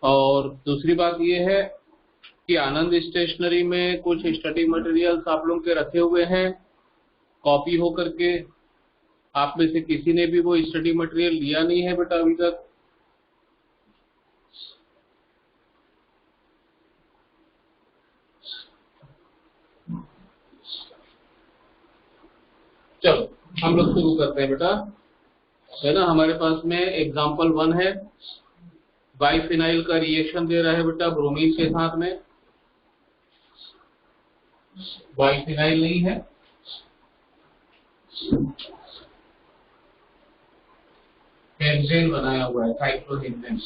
और दूसरी बात ये है कि आनंद स्टेशनरी में कुछ स्टडी मटेरियल्स आप लोगों के रखे हुए हैं कॉपी हो करके। आप में से किसी ने भी वो स्टडी मटेरियल लिया नहीं है बेटा अभी तक? चलो हम लोग शुरू करते हैं बेटा, है ना। हमारे पास में एग्जाम्पल 1 है, बाइफिनाइल का रिएक्शन दे रहा है बेटा ब्रोमीन के साथ में। बाइफिनाइल नहीं है, हेक्सेन बनाया हुआ है, साइक्लोहेक्सेन।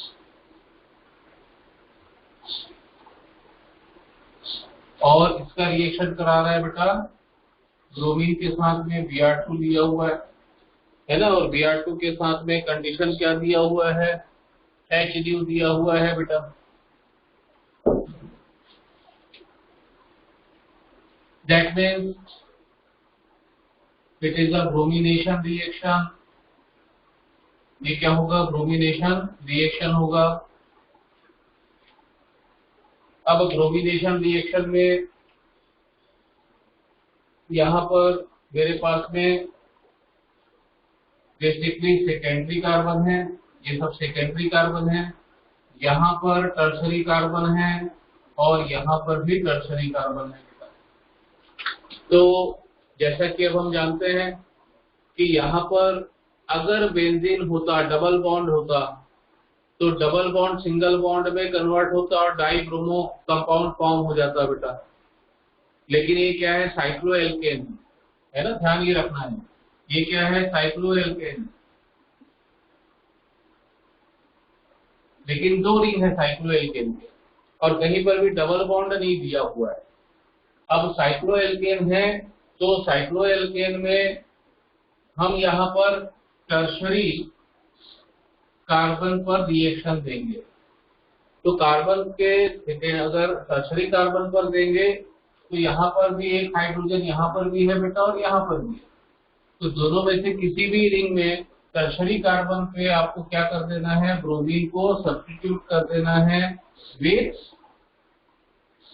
और इसका रिएक्शन करा रहा है बेटा ब्रोमीन के साथ में Br2 लिया हुआ है ना। और Br2 के साथ में कंडीशन क्या दिया हुआ है? H दिया हुआ है बेटा। That means it is a bromination reaction। ये क्या होगा? ब्रोमिनेशन रिएक्शन होगा। अब ब्रोमिनेशन रिएक्शन में यहाँ पर मेरे पास में बेसिकली सेकेंडरी कार्बन है, ये सब सेकेंडरी कार्बन है। यहाँ पर टर्शरी कार्बन है और यहाँ पर भी टर्शरी कार्बन है। तो जैसा कि अब हम जानते हैं कि यहाँ पर अगर बेंजीन होता, डबल बॉन्ड होता, तो डबल बॉन्ड सिंगल बॉन्ड में कन्वर्ट होता और डाई ब्रोमो कंपाउंड फॉर्म हो जाता बेटा। लेकिन ये क्या है? साइक्लोएल्केन है ना, ध्यान ये रखना है। ये क्या है? साइक्लोएल्केन। लेकिन 2 रिंग है साइक्लोएल्केन के और कहीं पर भी डबल बॉन्ड नहीं दिया हुआ है। अब साइक्लोएल्केन है तो साइक्लोएल्केन में हम यहाँ पर टर्शरी कार्बन पर रिएक्शन देंगे। तो कार्बन के अगर टर्शरी कार्बन पर देंगे तो यहाँ पर भी एक हाइड्रोजन यहाँ पर भी है बेटा और यहाँ पर भी है। तो दोनों में से किसी भी रिंग में टर्शरी कार्बन पे आपको क्या कर देना है? ब्रोमीन को सब्स्टिट्यूट कर देना है विथ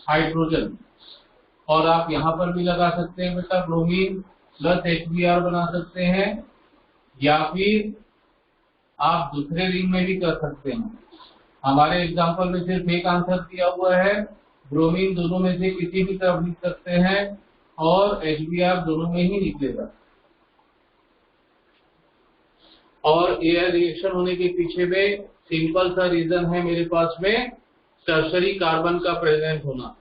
हाइड्रोजन। और आप यहाँ पर भी लगा सकते हैं बेटा ब्रोमीन प्लस HBr बना सकते हैं, या फिर आप दूसरे रिंग में भी कर सकते हैं। हमारे एग्जांपल में सिर्फ एक आंसर दिया हुआ है, ब्रोमीन दोनों में से किसी भी तरफ लिख सकते हैं और HBr दोनों में ही निकलेगा। और यह रिएक्शन होने के पीछे में सिंपल सा रीजन है मेरे पास में, टर्शरी कार्बन का प्रेजेंट होना।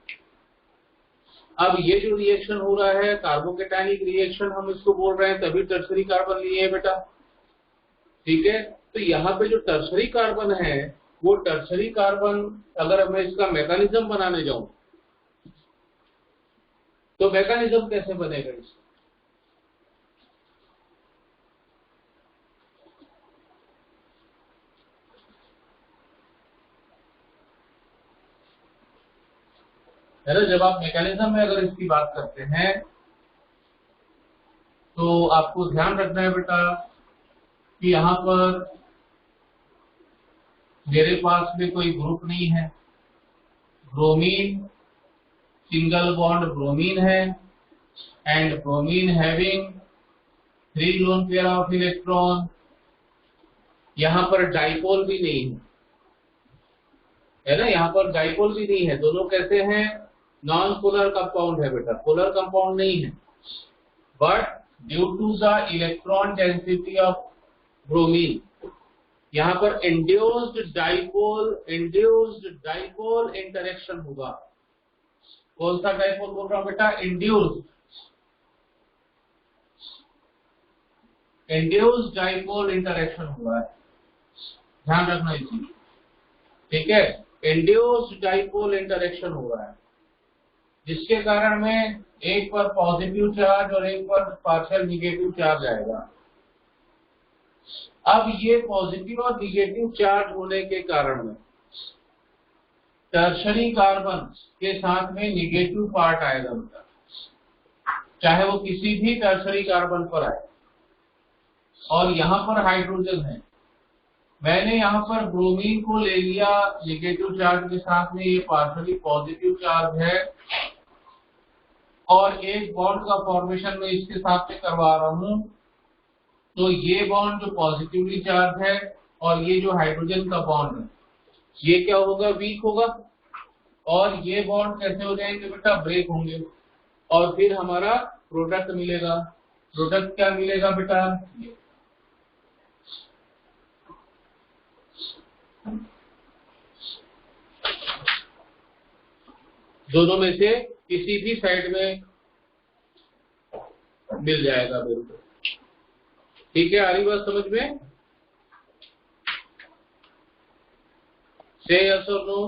अब ये जो रिएक्शन हो रहा है कार्बोकेटाइनिक रिएक्शन हम इसको बोल रहे हैं, तभी टर्शरी कार्बन लिए है बेटा, ठीक है। तो यहाँ पे जो टर्शरी कार्बन है वो टर्शरी कार्बन, अगर मैं इसका मैकेनिज्म बनाने जाऊं तो मैकेनिज्म कैसे बनेगा इसका? है ना। जब आप मैकेनिज्म में अगर इसकी बात करते हैं तो आपको ध्यान रखना है बेटा कि यहाँ पर मेरे पास में कोई ग्रुप नहीं है। ब्रोमीन सिंगल बॉन्ड ब्रोमीन है and bromine having 3 lone pair of electron. यहाँ पर डाइपोल भी नहीं है ना, यहाँ पर डाइपोल भी नहीं है। दोनों कैसे हैं? नॉन पोलर कंपाउंड है बेटा, पोलर कंपाउंड नहीं है। But due to the electron density of bromine यहाँ पर इंड्यूस्ड डाइपोल इंटरेक्शन होगा। कौन सा डाइपोल बोल रहा हूं बेटा? इंड्यूस्ड डाइपोल इंटरेक्शन हुआ है, ध्यान रखना इसी, ठीक है। इंड्यूस्ड डाइपोल इंटरेक्शन हुआ है जिसके कारण में एक पर पॉजिटिव चार्ज और एक पर पार्शियल निगेटिव चार्ज आएगा। अब ये पॉजिटिव और निगेटिव चार्ज होने के कारण में टर्शरी कार्बन के साथ में निगेटिव पार्ट आएगा बेटा, चाहे वो किसी भी टर्शरी कार्बन पर आए। और यहाँ पर हाइड्रोजन है मैंने यहाँ पर ब्रोमीन को ले लिया नेगेटिव चार्ज के साथ में, ये पार्शियली पॉजिटिव चार्ज है, और एक बॉन्ड का फॉर्मेशन मैं इसके साथ में करवा रहा हूं। तो ये बॉन्ड जो पॉजिटिवली चार्ज है और ये जो हाइड्रोजन का बॉन्ड है, ये क्या होगा, वीक होगा, और ये बॉन्ड कैसे हो जाएंगे बेटा, ब्रेक होंगे, और फिर हमारा प्रोडक्ट मिलेगा। प्रोडक्ट क्या मिलेगा बेटा, दोनों में से किसी भी साइड में मिल जाएगा बिल्कुल। ठीक है, आ रही बात समझ में? से यस और नो?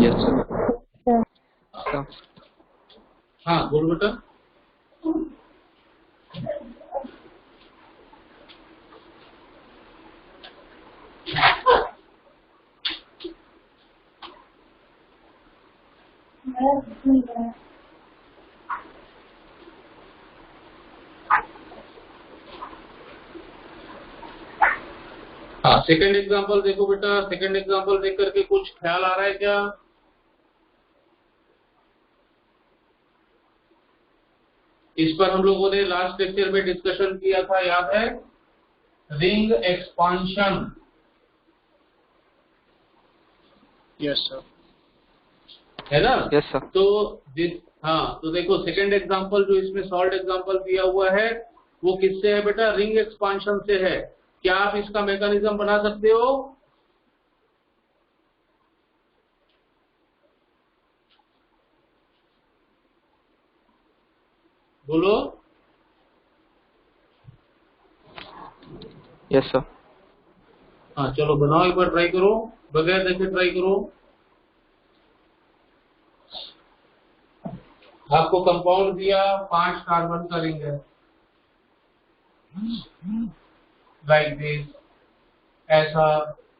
Yes sir. हाँ बोल बेटा। हाँ, सेकंड एग्जांपल देखो बेटा। सेकंड एग्जांपल देख करके कुछ ख्याल आ रहा है क्या? इस पर हम लोगों ने लास्ट लेक्चर में डिस्कशन किया था, याद है? Ring expansion. Yes sir. है ना? Yes sir. तो देखो सेकंड एग्जांपल जो इसमें सॉल्ट एग्जांपल दिया हुआ है वो किससे है बेटा, रिंग एक्सपांशन से है। क्या आप इसका मैकेनिज्म बना सकते हो? बोलो। Yes sir. हाँ चलो बनाओ, एक बार ट्राई करो, बगैर देखे ट्राई करो। आपको कंपाउंड दिया, 5 कार्बन का रिंग है, लाइक दिस, ऐसा।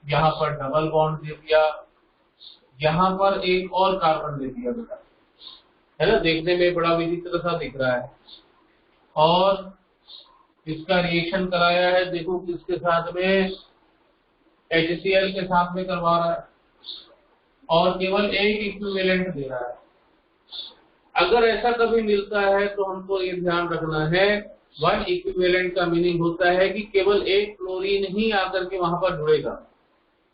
यहाँ पर डबल बॉन्ड दे दिया, यहाँ पर एक और कार्बन दे दिया बेटा, है ना? देखने में बड़ा विचित्र सा दिख रहा है, और इसका रिएक्शन कराया है, देखो किसके साथ में, HCl के साथ में करवा रहा है, और केवल एक इक्विवेलेंट दे रहा है। अगर ऐसा कभी मिलता है तो हमको ये ध्यान रखना है, 1 इक्विवेलेंट का मीनिंग होता है कि केवल एक क्लोरीन ही आकर के वहां पर जुड़ेगा,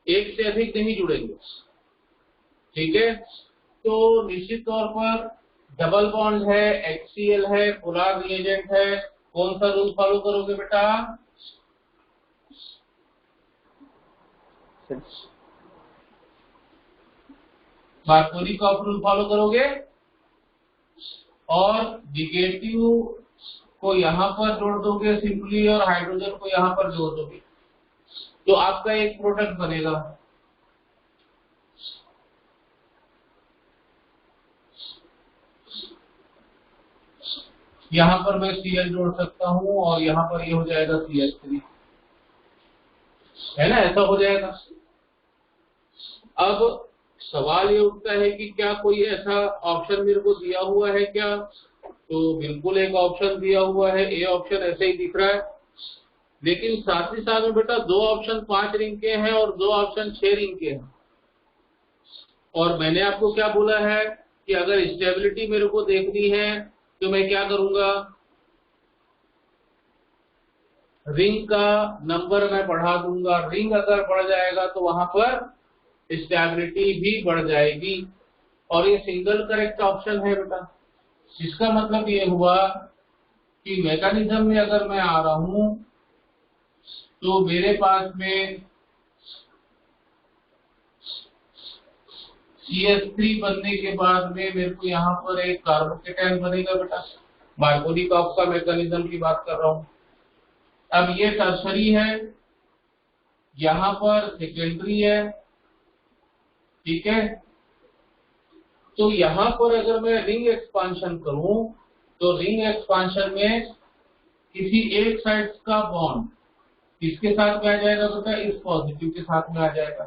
एक से अधिक नहीं जुड़ेंगे। ठीक है, तो निश्चित तौर पर डबल बॉन्ड है, HCl है, पोलर रिएजेंट है, कौन सा रूल फॉलो करोगे बेटा? मार्कोनी का रूल फॉलो करोगे, और निगेटिव को यहाँ पर जोड़ दोगे सिंपली, और हाइड्रोजन को यहाँ पर जोड़ दोगे, तो आपका एक प्रोडक्ट बनेगा। यहाँ पर मैं Cl जोड़ सकता हूँ, और यहाँ पर ये हो जाएगा CH3, है ना? ऐसा हो जाएगा। अब सवाल ये उठता है कि क्या कोई ऐसा ऑप्शन मेरे को दिया हुआ है क्या? तो बिल्कुल एक ऑप्शन दिया हुआ है, ए ऑप्शन ऐसे ही दिख रहा है, लेकिन साथ ही साथ में बेटा 2 ऑप्शन 5 रिंग के हैं और 2 ऑप्शन 6 रिंग के हैं। और मैंने आपको क्या बोला है कि अगर स्टेबिलिटी मेरे को देखनी है तो मैं क्या करूंगा, रिंग का नंबर मैं बढ़ा दूंगा। रिंग अगर बढ़ जाएगा तो वहां पर स्टेबिलिटी भी बढ़ जाएगी, और ये सिंगल करेक्ट ऑप्शन है बेटा। इसका मतलब ये हुआ कि मैकेनिज्म में अगर मैं आ रहा हूं तो मेरे पास में CH3 बनने के बाद में मेरे को यहाँ पर एक कार्बोकेटायन बनेगा बेटा। मार्कोनी कॉफ का मैकेनिज्म की बात कर रहा हूं। अब ये टर्शरी है, यहाँ पर सेकेंडरी है, ठीक है? तो यहाँ पर अगर मैं रिंग एक्सपांशन करूं तो रिंग एक्सपांशन में किसी एक साइड का बॉन्ड किसके साथ में आ जाएगा बेटा, इस पॉजिटिव के साथ में आ जाएगा।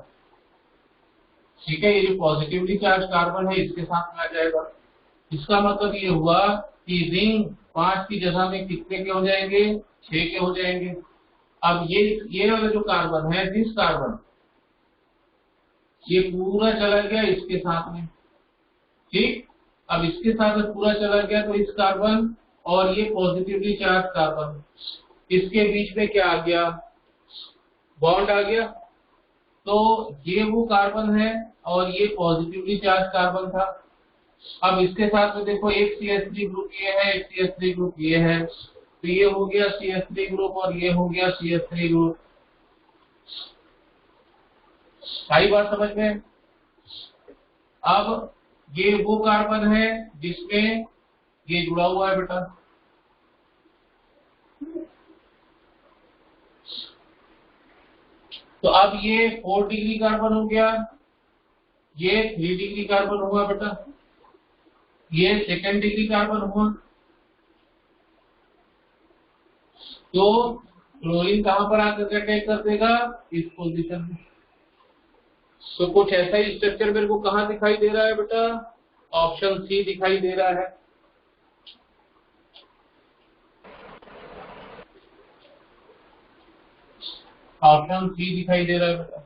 ठीक है, ये जो पॉजिटिवली चार्ज कार्बन है इसके साथ में आ जाएगा। इसका मतलब ये हुआ कि रिंग 5 की जगह में कितने के हो जाएंगे, 6 के हो जाएंगे। अब ये वाला जो कार्बन है, दिस कार्बन, ये पूरा चला गया इसके साथ में, ठीक। अब इसके साथ में पूरा चला गया तो इस कार्बन और ये पॉजिटिवली चार्ज कार्बन, इसके बीच में क्या आ गया, बॉन्ड आ गया। तो ये वो कार्बन है और ये पॉजिटिवली चार्ज कार्बन था। अब इसके साथ में देखो एक CH3 ग्रुप ये है, एक CH3 ग्रुप ये है, तो ये हो गया CH3 ग्रुप और ये हो गया CH3 ग्रुप। सारी बात समझ में। अब ये वो कार्बन है जिसमें ये जुड़ा हुआ है बेटा, तो अब ये 4 डिग्री कार्बन हो गया, ये 3 डिग्री कार्बन हुआ बेटा, ये 2nd डिग्री कार्बन हुआ। तो क्लोरीन कहां पर आकर अटैक कर देगा, इस पोजीशन में। तो कुछ ऐसा ही स्ट्रक्चर मेरे को कहां दिखाई दे रहा है बेटा, ऑप्शन सी दिखाई दे रहा है। ऑप्शन सी दिखाई दे रहा है बेटा।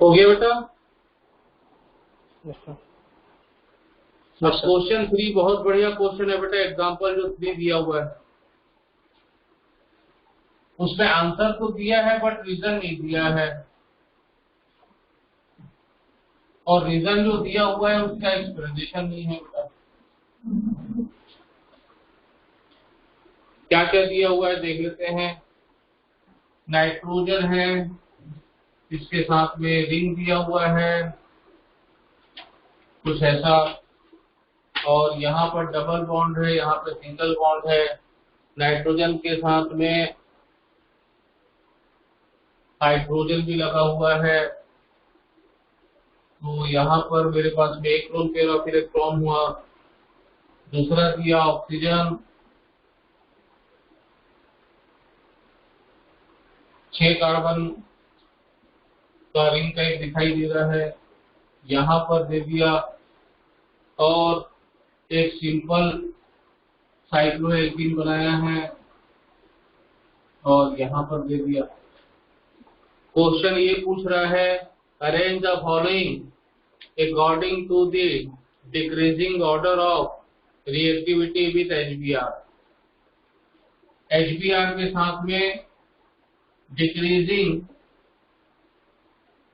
हो गया बेटा। क्वेश्चन 3 बहुत बढ़िया क्वेश्चन है बेटा, एग्जांपल जो 3 दिया हुआ है उसमें आंसर तो दिया है बट रीजन नहीं दिया है, और रीजन जो दिया हुआ है उसका एक्सप्लेनेशन नहीं है बेटा। क्या क्या दिया हुआ है देख लेते हैं। नाइट्रोजन है, इसके साथ में रिंग दिया हुआ है कुछ ऐसा, और यहाँ पर डबल बॉन्ड है, यहाँ पे सिंगल बॉन्ड है। नाइट्रोजन के साथ में हाइड्रोजन भी लगा हुआ है, तो यहाँ पर मेरे पास में एक लोन पेयर ऑफ इलेक्ट्रॉन हुआ। दूसरा दिया ऑक्सीजन, 6 कार्बन का रिंग टाइप दिखाई दे रहा है, यहाँ पर दे दिया, और एक सिंपल साइक्लोहेक्सीन बनाया है और यहाँ पर दे दिया। क्वेश्चन ये पूछ रहा है, arrange the following according to the decreasing order of reactivity with HBr। HBr के साथ में डिक्रीजिंग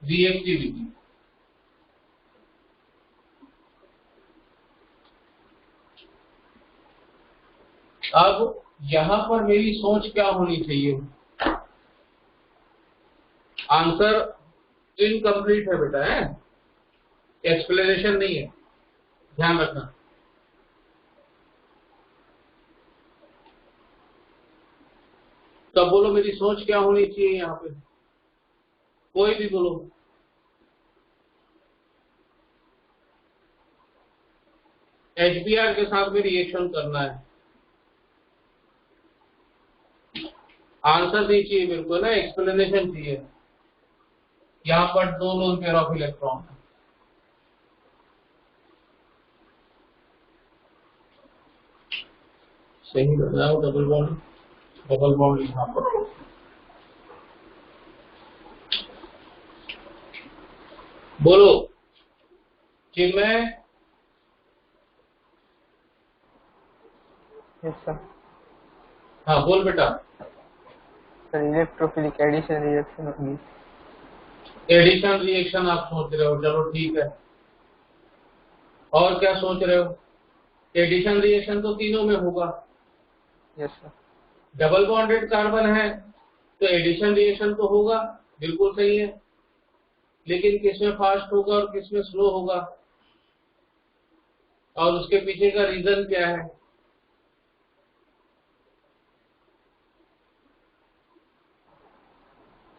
रिएक्टिविटी, अब यहां पर मेरी सोच क्या होनी चाहिए, आंसर इनकम्प्लीट है बेटा, है एक्सप्लेनेशन नहीं है, ध्यान रखना। तब बोलो मेरी सोच क्या होनी चाहिए यहाँ पे, कोई भी बोलो। HBr के साथ में रिएक्शन करना है, आंसर नहीं चाहिए मेरे को ना, एक्सप्लेनेशन चाहिए। यहाँ पर 2 लोन पेयर ऑफ इलेक्ट्रॉन है, सही बताओ, डबल बॉन्ड यहाँ पर। बोलो चिन्मय। Yes sir. हाँ बोल बेटा। सर इलेक्ट्रोफिलिक एडिशन रिएक्शन होगी। एडिशन रिएक्शन आप सोच रहे हो, चलो ठीक है। और क्या सोच रहे हो? एडिशन रिएक्शन तो तीनों में होगा। Yes sir. Double bonded carbon है तो एडिशन रिएक्शन तो होगा, बिल्कुल सही है। लेकिन किसमें फास्ट होगा और किसमें स्लो होगा, और उसके पीछे का रीजन क्या है?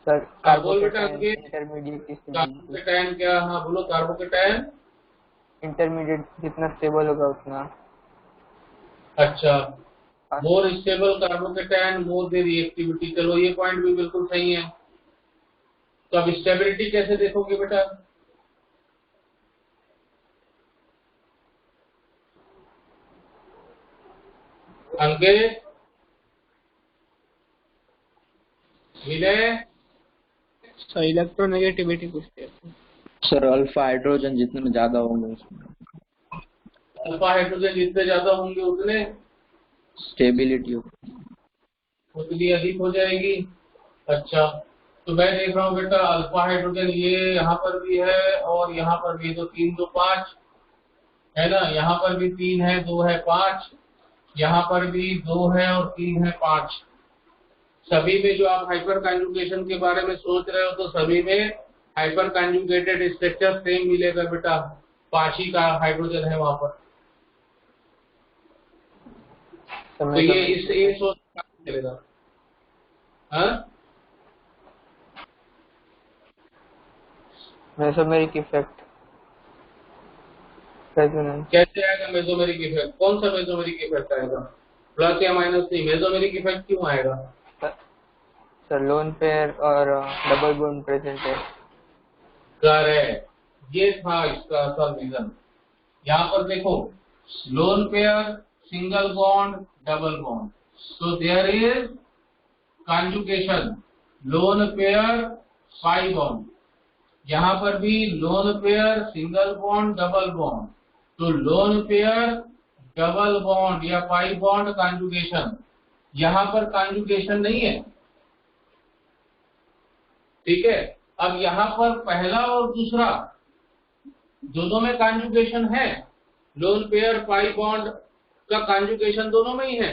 सर कार्बोकेटाइन के इंटरमीडिएट कार्बोकेटाइन क्या? हाँ बोलो। कार्बोकेटाइन इंटरमीडिएट जितना स्टेबल होगा उतना। अच्छा, more stable carbocation more the reactivity. चलो ये पॉइंट भी बिल्कुल सही है। तो अब स्टेबिलिटी कैसे देखोगे बेटा? अंकित, विनय, सर इलेक्ट्रोनेगेटिविटी पूछते हैं सर। अल्फा हाइड्रोजन जितने ज्यादा होंगे उसमें अल्फा हाइड्रोजन जितने ज्यादा होंगे उतने स्टेबिलिटी उतनी अधिक हो जाएगी। अच्छा, तो मैं देख रहा हूँ बेटा अल्फा हाइड्रोजन ये यहाँ पर भी है और यहाँ पर भी। तो 3 2 5 है ना, यहाँ पर भी 3 है, 2 है, 5, यहाँ पर भी 2 है और 3 है, 5। सभी में जो आप हाइपर कॉन्जुगेशन के बारे में सोच रहे हो तो सभी में हाइपर कॉन्जुगेटेड स्ट्रक्चर सेम मिलेगा बेटा। 5 ही का हाइड्रोजन है वहां पर। तो ये सोच चलेगा। हाँ, मेसोमेरिक इफेक्ट कैसे आएगा मेसोमेरिक इफेक्ट? कौन सा मेसोमेरिक इफेक्ट आएगा? प्लस या माइनस नहीं, मेसोमेरिक इफेक्ट क्यों आएगा? सर लोन पेयर और डबल बॉन्ड प्रेजेंट है। करेक्ट, ये था इसका असल रीजन। यहाँ पर देखो, lone pair, single bond, double bond, so there is conjugation, loan pair, pi bond. यहाँ पर भी lone pair, single bond, double bond. तो लोन पेयर, डबल बॉन्ड या पाई बॉन्ड कॉन्जुगेशन। यहाँ पर कॉन्जुगेशन नहीं है, ठीक है। अब यहाँ पर पहला और दूसरा दोनों में कॉन्जुगेशन है। लोन पेयर पाई बॉन्ड का कॉन्जुगेशन दोनों में ही है।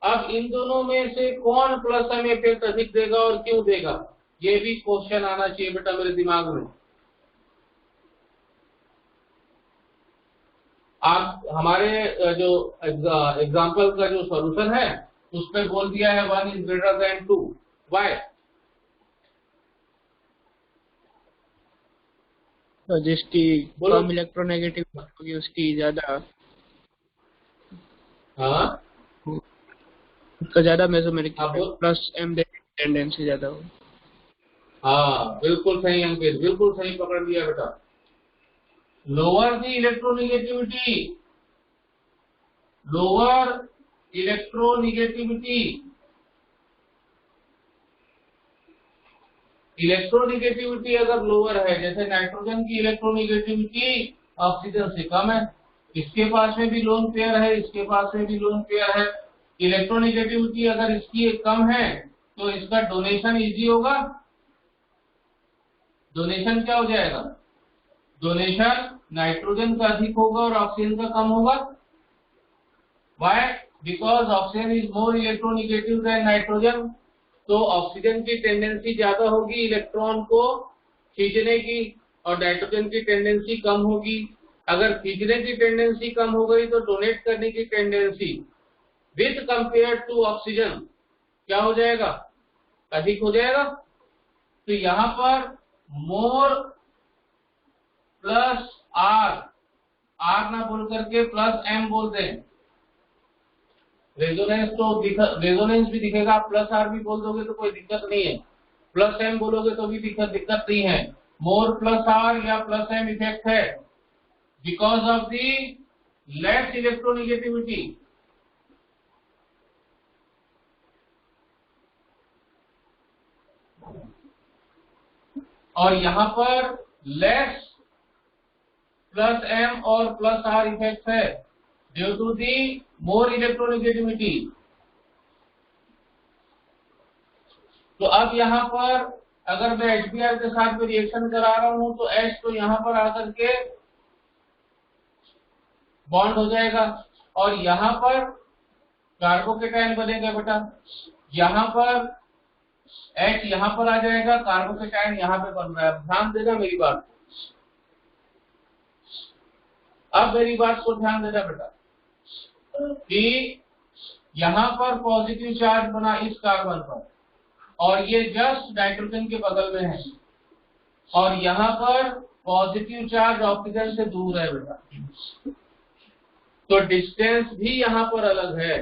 अब इन दोनों में से कौन प्लस एम इफेक्ट अधिक देगा और क्यों देगा, ये भी क्वेश्चन आना चाहिए बेटा मेरे दिमाग में। आप हमारे जो एग्जाम्पल का जो सॉल्यूशन है उस पर बोल दिया है 1 इज ग्रेटर देन 2। वाई? तो जिसकी कम इलेक्ट्रोनेगेटिव होगी उसकी ज्यादा, हाँ उसका ज्यादा मेसोमेरिक प्लस एम टेंडेंसी ज्यादा हो। हाँ बिल्कुल सही अंकित, बिल्कुल सही पकड़ लिया बेटा। लोअर दी इलेक्ट्रोनिगेटिविटी, लोअर इलेक्ट्रोनिगेटिविटी, इलेक्ट्रोनिगेटिविटी अगर लोअर है, जैसे नाइट्रोजन की इलेक्ट्रोनिगेटिविटी ऑक्सीजन से कम है, इसके पास में भी लोन पेयर है, इसके पास में भी लोन पेयर है। इलेक्ट्रोनिगेटिविटी अगर इसकी कम है तो इसका डोनेशन इजी होगा। डोनेशन क्या हो जाएगा? डोनेशन नाइट्रोजन का अधिक होगा और ऑक्सीजन का कम होगा। Why? Because oxygen is more electronegative than nitrogen. तो ऑक्सीजन की टेंडेंसी ज्यादा होगी इलेक्ट्रॉन को खींचने की और नाइट्रोजन की टेंडेंसी कम होगी। अगर खींचने की टेंडेंसी कम हो गई तो डोनेट करने की tendency with compare to oxygen क्या हो जाएगा? अधिक हो जाएगा। तो यहाँ पर मोर प्लस आर, आर ना बोल करके प्लस एम बोल दें। रेजोनेंस तो रेजोनेंस भी दिखेगा, प्लस आर भी बोल दोगे तो कोई दिक्कत नहीं है, प्लस एम बोलोगे तो भी दिक्कत नहीं है। मोर प्लस आर या प्लस एम इफेक्ट है because of the less electronegativity. और यहाँ पर लेस प्लस एम और प्लस आर इफेक्ट है due to the more electronegativity. तो अब यहाँ पर अगर मैं HBr के साथ में रिएक्शन करा रहा हूं तो H तो यहाँ पर आकर के बॉन्ड हो जाएगा और यहाँ पर कार्बोकेटाइन बनेगा बेटा। यहाँ पर H यहाँ पर आ जाएगा, कार्बोकेटाइन यहाँ पे बन रहा है। ध्यान देना मेरी बात, अब मेरी बात को ध्यान देना बेटा कि यहाँ पर पॉजिटिव चार्ज बना इस कार्बन पर और ये जस्ट नाइट्रोजन के बगल में है और यहाँ पर पॉजिटिव चार्ज ऑक्सीजन से दूर है बेटा, तो डिस्टेंस भी यहाँ पर अलग है।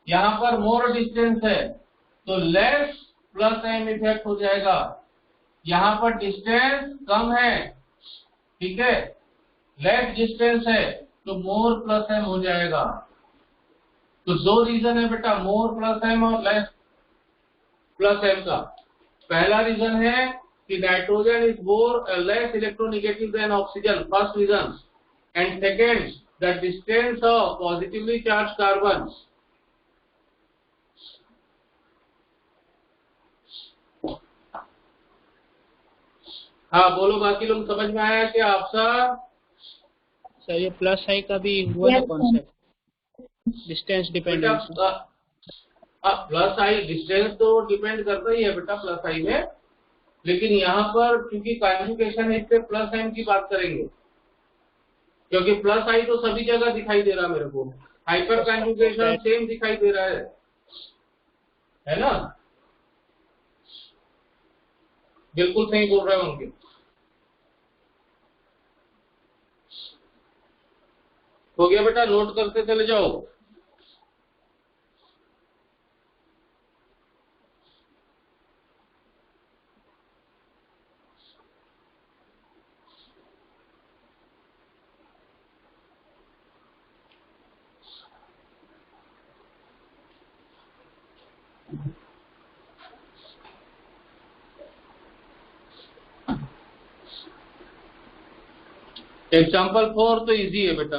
यहाँ पर मोर डिस्टेंस है तो लेस प्लस एम इफेक्ट हो जाएगा, यहाँ पर डिस्टेंस कम है, ठीक है, लेस डिस्टेंस है तो मोर प्लस एम हो जाएगा। तो दो रीजन है बेटा, मोर प्लस एम और लेस प्लस एम का। पहला रीजन है कि nitrogen is more less electronegative than oxygen, first reason, and second the distance of positively charge carbon हाँ बोलो, बाकी लोग समझ में आया क्या आपसा? सर ये प्लस आई का भी हुआ ना कॉन्सेप्ट, डिस्टेंस डिपेंडेंस। प्लस आई डिस्टेंस तो डिपेंड करता ही है बेटा प्लस आई में, लेकिन यहाँ पर क्योंकि कॉन्जुगेशन है इस पे प्लस एम की बात करेंगे, क्योंकि प्लस आई तो सभी जगह दिखाई दे रहा है मेरे को, हाइपर कॉन्जुगेशन सेम दिखाई दे रहा है ना? बिल्कुल सही बोल रहे होंगे। हो गया बेटा, नोट करते चले जाओ। एग्जाम्पल 4 तो इजी है बेटा,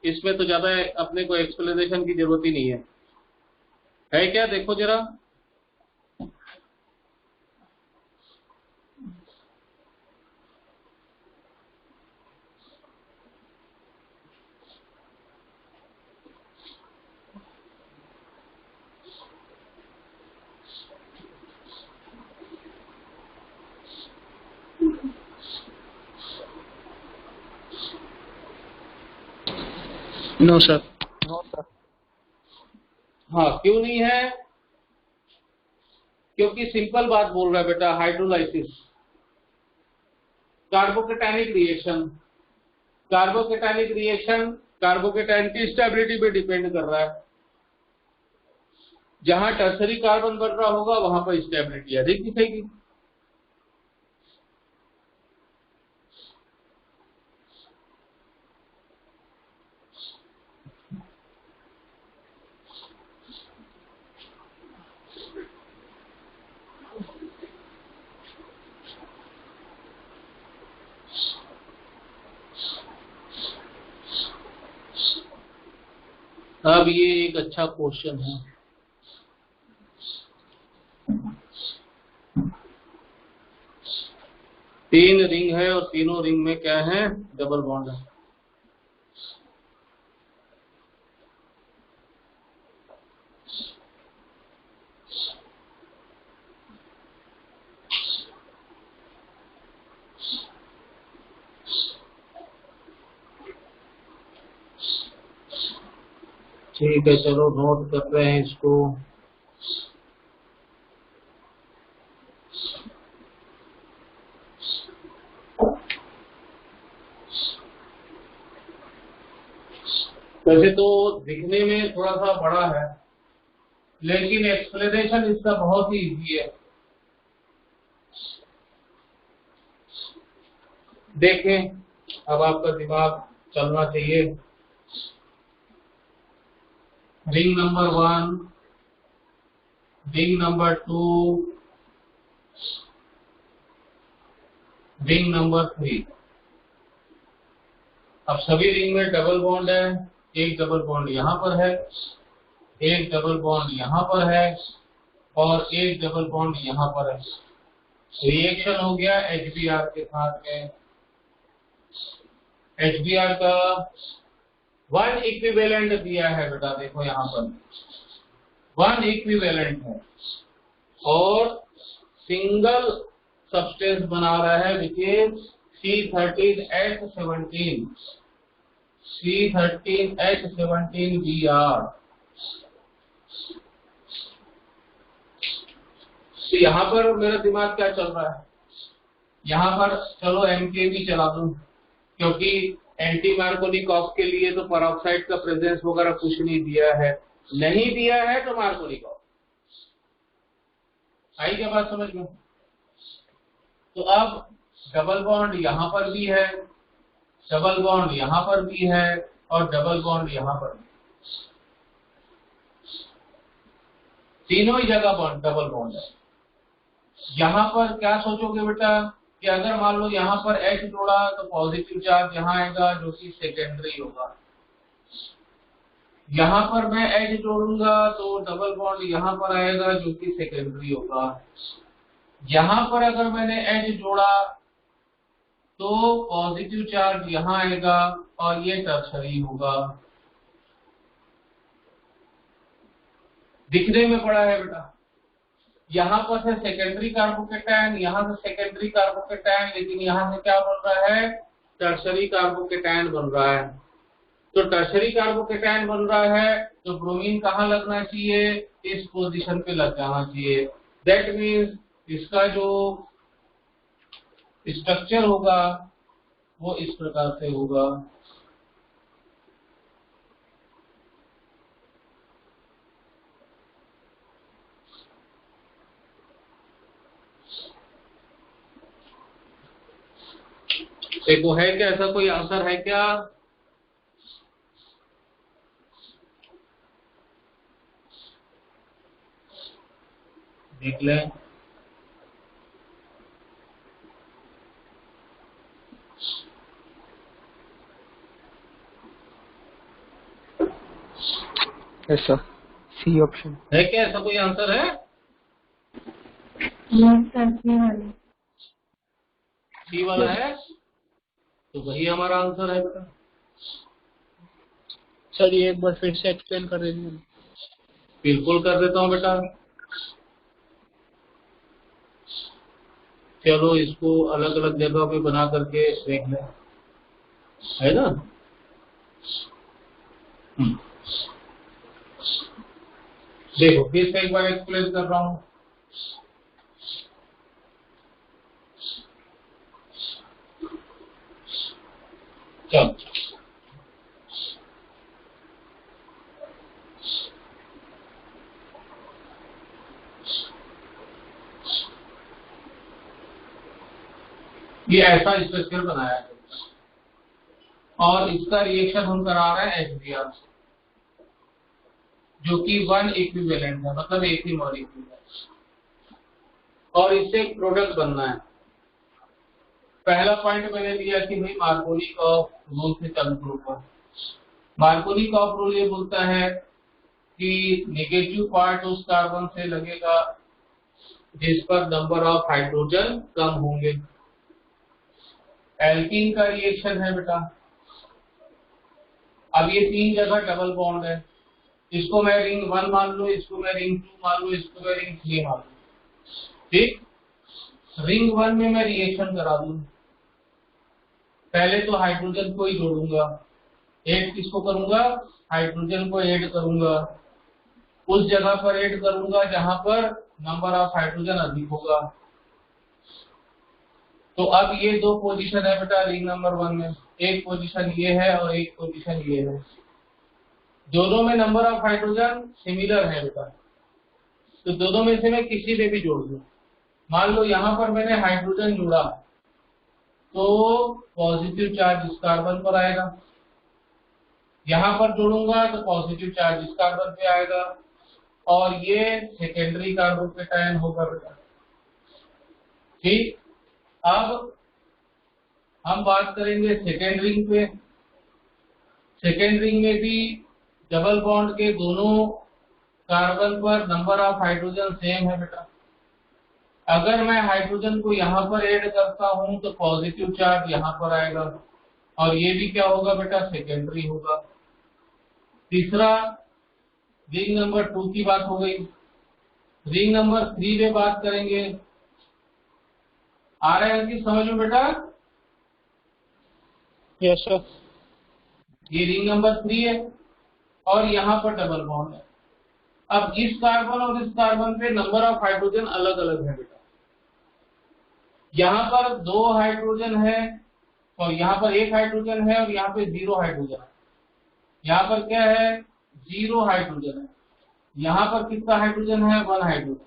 इसमें तो ज्यादा अपने को एक्सप्लेनेशन की जरूरत ही नहीं है क्या? देखो जरा, नो सर। हाँ क्यों नहीं है? क्योंकि सिंपल बात बोल रहा है बेटा, हाइड्रोलाइसिस, कार्बोकेटाइनिक रिएक्शन, कार्बोकेटाइनिक रिएक्शन कार्बोकेटाइन की स्टेबिलिटी पे डिपेंड कर रहा है। जहां टर्सरी कार्बन बन रहा होगा वहां पर स्टेबिलिटी अधिक दिखेगी। अब ये एक अच्छा क्वेश्चन है, तीन रिंग है और तीनों रिंग में क्या है? डबल बॉन्ड है। ठीक है, चलो नोट कर रहे हैं इसको। वैसे तो दिखने में थोड़ा सा बड़ा है, लेकिन एक्सप्लेनेशन इसका बहुत ही इजी है। देखें, अब आपका दिमाग चलना चाहिए। Ring number 1, ring number 2, ring number 3। अब सभी रिंग में डबल बॉन्ड है, एक डबल बॉन्ड यहाँ पर है, एक डबल बॉन्ड यहाँ पर है और एक डबल बॉन्ड यहाँ पर है। रिएक्शन हो गया HBr के साथ में। HBr का 1 इक्विवेलेंट दिया है बेटा, देखो यहाँ पर 1 इक्विवेलेंट है और सिंगल सब्सटेंस बना रहा है विच इज C13H17 C13H17Br। तो यहाँ पर मेरा दिमाग क्या चल रहा है, यहाँ पर चलो MKB चला दूं, क्योंकि एंटी मार्कोनिकॉफ के लिए तो पेरोक्साइड का प्रेजेंस वगैरह कुछ नहीं दिया है, नहीं दिया है तो मार्कोनिकॉफ। आई क्या बात समझ में? तो अब डबल बॉन्ड यहाँ पर भी है, डबल बॉन्ड यहाँ पर भी है और डबल बॉन्ड यहाँ पर भी, तीनों ही जगह बॉन्ड डबल बॉन्ड है। यहाँ पर क्या सोचोगे बेटा कि अगर मान लो यहाँ पर H जोड़ा तो पॉजिटिव चार्ज यहाँ आएगा जो कि सेकेंडरी होगा। यहाँ पर मैं H जोड़ूंगा तो डबल बॉन्ड यहाँ पर आएगा जो कि सेकेंडरी होगा। यहाँ पर अगर मैंने H जोड़ा तो पॉजिटिव चार्ज यहाँ आएगा और ये टर्शरी होगा। दिखने में बड़ा है बेटा, यहाँ पर से सेकेंडरी कार्बोकेटायन, यहाँ से सेकेंडरी कार्बोकेटायन, लेकिन यहाँ से क्या बन रहा है, टर्शरी कार्बोकेटायन बन रहा है। तो टर्शरी कार्बोकेटायन बन रहा है तो ब्रोमीन कहाँ लगना चाहिए, इस पोजीशन पे लग जाना चाहिए। दैट मीन्स इसका जो स्ट्रक्चर होगा वो इस प्रकार से होगा। देखो है क्या, ऐसा कोई आंसर है क्या? देख लें। ऐसा सी ऑप्शन है क्या, ऐसा कोई आंसर है? सी वाला है तो वही हमारा आंसर है बेटा। सर ये एक बार फिर से एक्सप्लेन कर दीजिए। बिल्कुल कर देता हूँ बेटा। चलो इसको अलग अलग जगह पे बना करके देख लें, है ना। देखो फिर से एक बार एक्सप्लेन कर रहा हूँ। चलो ये ऐसा स्ट्रक्चर बनाया है और इसका रिएक्शन हम करा रहे हैं HBr से, जो कि 1 इक्विवेलेंट है, मतलब एक ही मॉलिक्यूल है, और इससे एक प्रोडक्ट बनना है। पहला पॉइंट मैंने लिया कि भाई मार्कोनिकॉफ रूल से चालू करो। मार्कोनिकॉफ रूल ये बोलता है कि नेगेटिव पार्ट उस कार्बन से लगेगा जिस पर नंबर ऑफ हाइड्रोजन कम होंगे। एल्कीन का रिएक्शन है बेटा। अब ये 3 जगह डबल बॉन्ड है, इसको मैं रिंग 1 मान लूं, इसको मैं रिंग 2 मान लूं, इसको मैं रिंग 3 मान लूं। ठीक, रिंग 1 में मैं रिएक्शन करा दूं। पहले तो हाइड्रोजन को ही जोड़ूंगा, ऐड किसको करूंगा, हाइड्रोजन को ऐड करूंगा, उस जगह पर ऐड करूंगा जहां पर नंबर ऑफ हाइड्रोजन अधिक होगा। तो अब ये 2 पोजीशन है बेटा रिंग नंबर 1 में, एक पोजीशन ये है और एक पोजीशन ये है। दोनों में नंबर ऑफ हाइड्रोजन सिमिलर है बेटा, तो दोनों में से मैं किसी में भी जोड़ दूं। मान लो यहाँ पर मैंने हाइड्रोजन जोड़ा तो पॉजिटिव चार्ज इस कार्बन पर आएगा, यहाँ पर जोड़ूंगा तो पॉजिटिव चार्ज इस कार्बन पे आएगा, और ये सेकेंडरी कार्बोकेटायन होगा बेटा। ठीक, अब हम बात करेंगे सेकेंड रिंग पे। सेकेंड रिंग में भी डबल बॉन्ड के दोनों कार्बन पर नंबर ऑफ हाइड्रोजन सेम है बेटा। अगर मैं हाइड्रोजन को यहाँ पर ऐड करता हूँ तो पॉजिटिव चार्ज यहाँ पर आएगा और ये भी क्या होगा बेटा, सेकेंडरी होगा। तीसरा, रिंग नंबर 2 की बात हो गई। रिंग नंबर 3 में बात करेंगे। आ रहा है कि समझ में बेटा? Yes sir. ये रिंग नंबर 3 है और यहाँ पर डबल बॉन्ड है। अब इस कार्बन और इस कार्बन पे नंबर ऑफ हाइड्रोजन अलग अलग है बेटा। यहाँ पर 2 हाइड्रोजन है और यहाँ पर 1 हाइड्रोजन है और यहाँ पे 0 हाइड्रोजन है। यहाँ पर क्या है, 0 हाइड्रोजन है। यहाँ पर कितना हाइड्रोजन है, 1 हाइड्रोजन।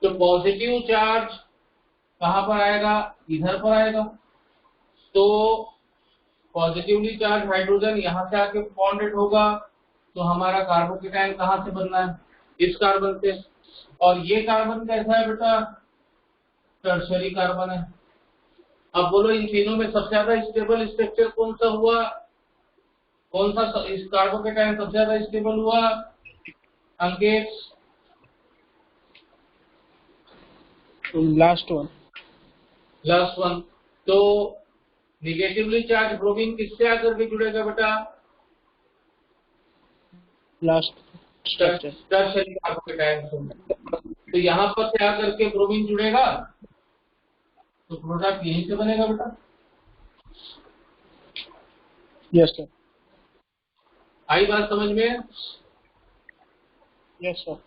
तो पॉजिटिव चार्ज कहाँ पर आएगा, इधर पर आएगा। तो पॉजिटिवली चार्ज हाइड्रोजन यहाँ से आके बॉन्डेड होगा तो हमारा कार्बोकेटायन कहाँ से बनना है, इस कार्बन से। और ये कार्बन कैसा है बेटा, टर्शरी कार्बन है। अब बोलो इन तीनों में सबसे ज्यादा स्टेबल स्ट्रक्चर कौन सा हुआ, कौन सा इस कार्बोकेटायन सबसे ज्यादा स्टेबल हुआ अंकित? Last one. तो निगेटिवली चार्ज ब्रोमीन किससे आकर के जुड़ेगा बेटा, लास्ट टर्शरी कार्बोकेटायन से। तो यहाँ पर से आकर के ब्रोमीन जुड़ेगा तो प्रोडक्ट यहीं से बनेगा बेटा। Yes sir. आई बात समझ में? Yes sir.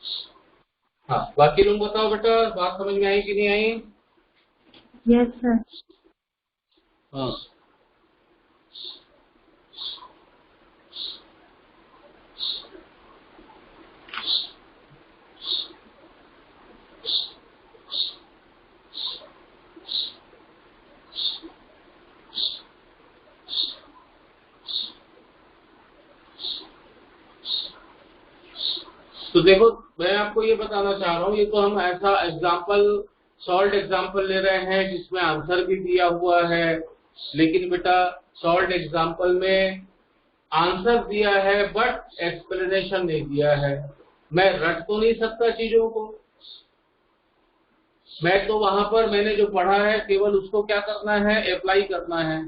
हाँ, बाकी लोग बताओ बेटा, बात समझ में आई कि नहीं आई? Yes sir. हाँ, तो देखो मैं आपको ये बताना चाह रहा हूँ, ये तो हम ऐसा एग्जाम्पल, सॉल्ट एग्जाम्पल ले रहे हैं जिसमें आंसर भी दिया हुआ है। लेकिन बेटा सॉल्ट एग्जाम्पल में आंसर दिया है बट एक्सप्लेनेशन नहीं दिया है। मैं रट तो नहीं सकता चीजों को, मैं तो वहां पर मैंने जो पढ़ा है केवल उसको क्या करना है, अप्लाई करना है।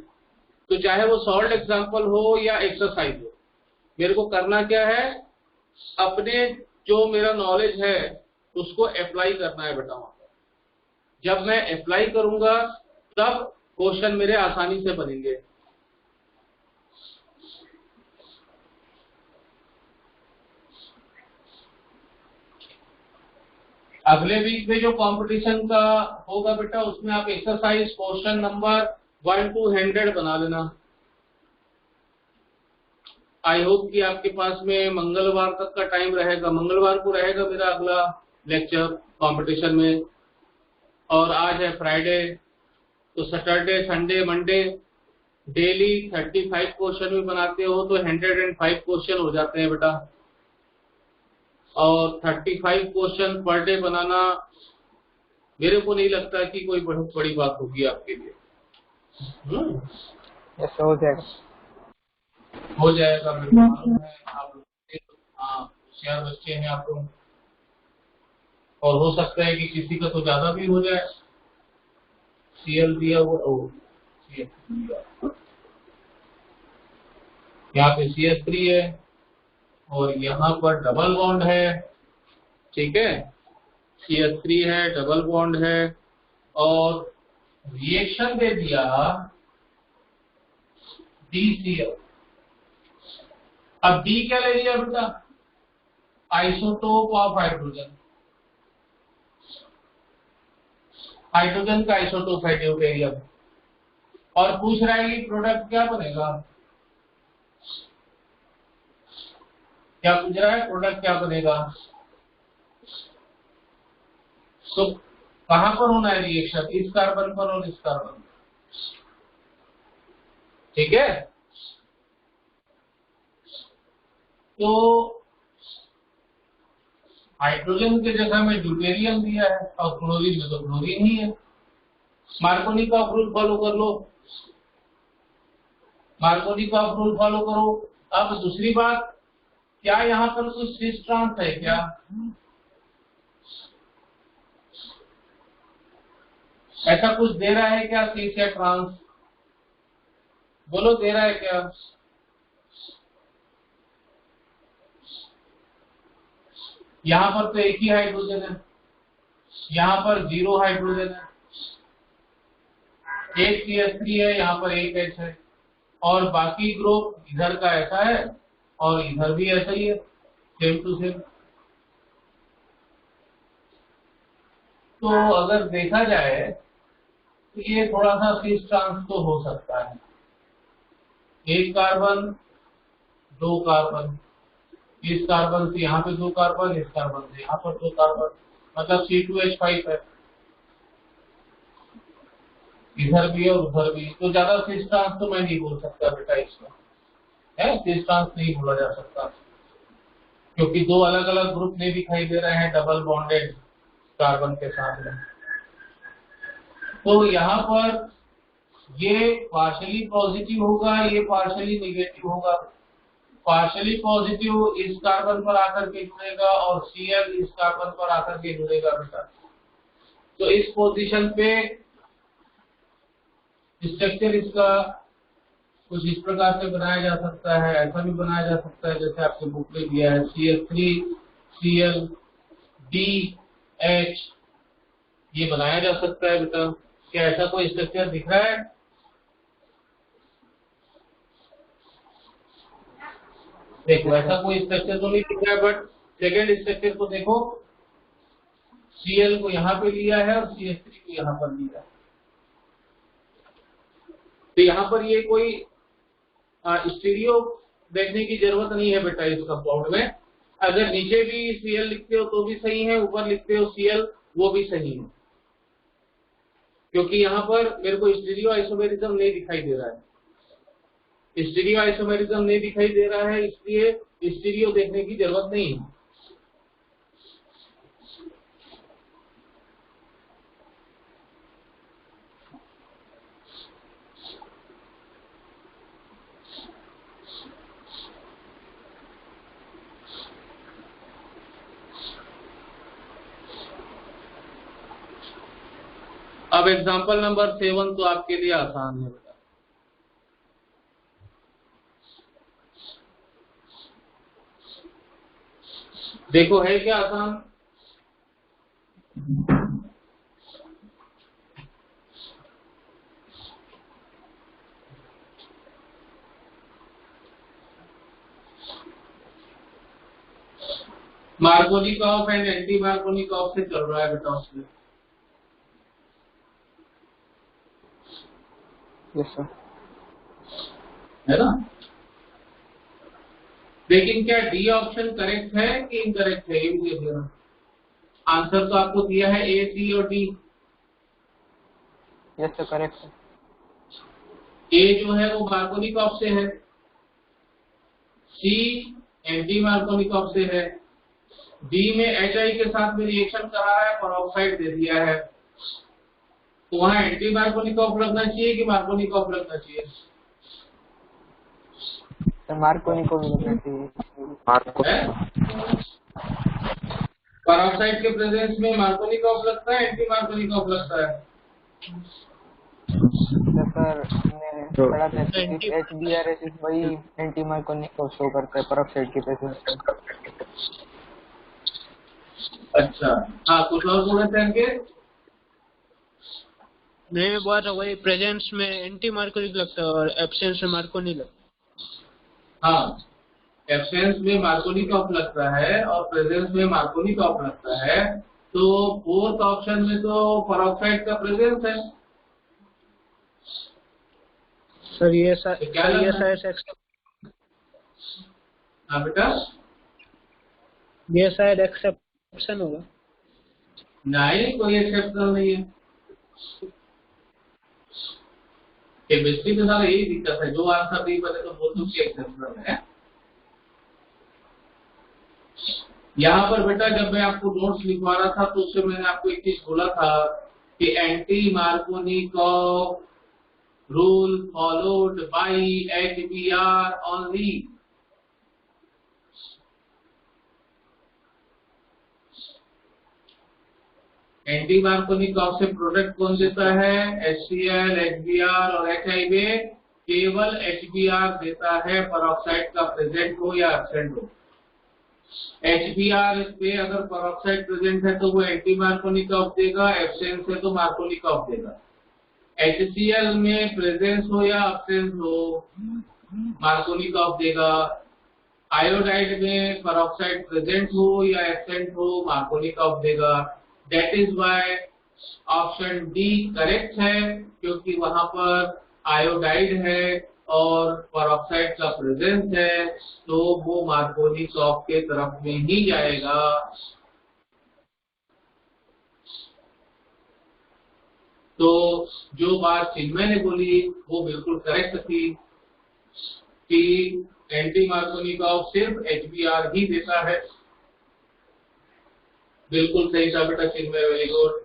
तो चाहे वो सॉल्ट एग्जाम्पल हो या एक्सरसाइज हो, मेरे को करना क्या है, अपने जो मेरा नॉलेज है उसको अप्लाई करना है बेटा। वहां पर जब मैं अप्लाई करूंगा तब क्वेश्चन मेरे आसानी से बनेंगे। अगले वीक में जो कंपटीशन का होगा बेटा उसमें आप एक्सरसाइज क्वेश्चन नंबर 1 to 100 बना लेना। आई होप कि आपके पास में मंगलवार तक का टाइम रहेगा। मंगलवार को रहेगा मेरा अगला लेक्चर कंपटीशन में, और आज है फ्राइडे, तो Saturday Sunday Monday daily 35 question भी बनाते हो तो 105 क्वेश्चन हो जाते हैं बेटा। और 35 क्वेश्चन पर डे बनाना मेरे को नहीं लगता कि कोई बहुत बड़ी बात होगी आपके लिए। ऐसा हो जाएगा, हो जाएगा, मेरे को मालूम है आप लोग होशियार बच्चे हैं आप लोग, और हो सकता है कि किसी का तो ज्यादा भी हो जाए। सीएल दिया हुआ, यहाँ पे CH3 है और यहाँ पर डबल बॉन्ड है, ठीक है, CH3 है, डबल बॉन्ड है, और रिएक्शन दे दिया DCl। अब D क्या ले लिया बेटा, आइसोटोप ऑफ हाइड्रोजन, हाइड्रोजन का आइसोटोप है ड्यूटेरियम, और पूछ रहा है कि प्रोडक्ट क्या बनेगा, क्या पूछ रहा है, प्रोडक्ट क्या बनेगा। तो कहां पर होना है रिएक्शन, इस कार्बन पर और इस कार्बन पर, ठीक है। तो हाइड्रोजन के जगह में ड्यूटेरियम दिया है और क्लोरीन में तो क्लोरीन ही है। मार्कोनी का रूल फॉलो कर लो, मार्कोनी का रूल फॉलो करो। अब दूसरी बात क्या यहाँ पर कुछ सिस ट्रांस है क्या? ऐसा कुछ दे रहा है क्या सिस या ट्रांस? बोलो, दे रहा है क्या? यहाँ पर तो एक ही हाइड्रोजन है, यहाँ पर 0 हाइड्रोजन है, एक CH3 है, यहाँ पर एक H है, और बाकी ग्रुप इधर का ऐसा है और इधर भी ऐसा ही है, सेम टू सेम। तो अगर देखा जाए तो ये थोड़ा सा सिस ट्रांस तो हो सकता है। एक कार्बन, 2 कार्बन, इस कार्बन से यहाँ पे 2 कार्बन, इस कार्बन से यहाँ पर 2 कार्बन, मतलब C2H5 है, इधर भी और उधर भी। तो ज्यादा सिस ट्रांस तो मैं नहीं बोल सकता बेटा, इसका है सिस ट्रांस नहीं बोला जा सकता, क्योंकि 2 अलग अलग ग्रुप नहीं दिखाई दे रहे हैं डबल बॉन्डेड कार्बन के साथ में। तो यहाँ पर ये पार्शियली पॉजिटिव होगा, ये पार्शियली नेगेटिव होगा। पार्शियली पॉजिटिव इस कार्बन पर आकर के जुड़ेगा और Cl इस कार्बन पर आकर के जुड़ेगा बेटा। तो इस पोजीशन पे स्ट्रक्चर इसका कुछ इस प्रकार से बनाया जा सकता है, ऐसा भी बनाया जा सकता है जैसे आपके बुक में दिया है, CH3 Cl D H, ये बनाया जा सकता है बेटा। क्या ऐसा कोई स्ट्रक्चर दिख रहा है? देखो ऐसा कोई स्ट्रक्चर तो नहीं दिख रहा है, बट सेकेंड स्ट्रक्चर को देखो, Cl को यहाँ पे लिया है और CH3 को यहाँ पर लिया है। तो यहाँ पर ये कोई स्टीरियो देखने की जरूरत नहीं है बेटा इस कंपाउंड में। अगर नीचे भी Cl लिखते हो तो भी सही है, ऊपर लिखते हो Cl वो भी सही है, क्योंकि यहाँ पर मेरे को स्टीरियो आइसोमेरिज्म नहीं दिखाई दे रहा है। स्टीरियो आइसोमेरिज्म नहीं दिखाई दे रहा है, इसलिए स्टीरियो देखने की जरूरत नहीं है। अब एग्जांपल नंबर 7 तो आपके लिए आसान है बेटा। देखो है क्या आसान? Markovnikov of and anti Markovnikov of से चल रहा है बेटा उसमें। Yes sir. है ना? लेकिन क्या डी ऑप्शन करेक्ट है कि इनकरेक्ट है, ये मुझे देना। आंसर तो आपको दिया है ए, सी और डी। यस सर, करेक्ट है। ए जो है वो मार्कोनी ऑफ से है, सी एंटी मार्कोनी ऑफ से है, डी में HI के साथ में रिएक्शन करा रहा है, परऑक्साइड दे दिया है, तो वहां एंटी मार्कोनी ऑफ लगना चाहिए कि मार्कोनी ऑफ लगना चाहिए? तो मार्कोनी को भी लगना चाहिए। परऑक्साइड के प्रेजेंस में मार्कोनी ऑफ लगता है, एंटी मार्कोनी ऑफ लगता है? सर मैं पढ़ा था कि HBr वही एंटी मार्कोनी को शो करता है परऑक्साइड के प्रेजेंस में। अच्छा, हाँ कुछ और बोले थे इनके? मैं बोला था वही प्रेजेंस में एंटी मार्कोनिक लगता है और एब्सेंस में मार्कोनी लगता है। हाँ, एब्सेंस में मार्कोनी ऑफ लगता है और प्रेजेंस में मार्कोनी ऑफ लगता है, तो फोर्थ ऑप्शन में तो परऑक्साइड का प्रेजेंस है। सर ये क्या लगता है? हाँ बेटा, ये शायद एक्सेप्शन होगा। नहीं, कोई एक्सेप्शन नहीं है। केमिस्ट्री में सारा यही दिक्कत है, जो आंसर नहीं बने तो बोल दो कि एक्सेप्शन है। यहाँ पर बेटा जब मैं आपको नोट्स लिखवा रहा था तो उससे मैंने आपको एक चीज बोला था कि anti Markovnikov of rule followed by HBr only। Anti Markovnikov oxide product कौन देता है? HCl, HBr और HIB। केवल HBr देता है, परऑक्साइड का प्रेजेंट हो या एब्सेंट हो। HBr पे अगर परऑक्साइड प्रेजेंट है तो वो एंटी मार्कोनिक ऑफ देगा, एब्सेंस है तो मार्कोनिक ऑफ देगा। HCl में प्रेजेंस हो या एब्सेंस हो, मार्कोनिक ऑफ देगा। आयोडाइड में परऑक्साइड प्रेजेंट हो या एब्सेंट हो, मार्कोनिक ऑफ देगा। That is why option D correct है, क्योंकि वहां पर आयोडाइड है और परऑक्साइड का प्रेजेंस है, तो वो मार्कोनिक ऑफ के तरफ में ही जाएगा। तो जो बात चिन्मय ने बोली वो बिल्कुल करेक्ट थी कि एंटी मार्कोनिक ऑफ सिर्फ HBr ही देता है। बिल्कुल सही था बेटा चिन्मय, वेरी गुड।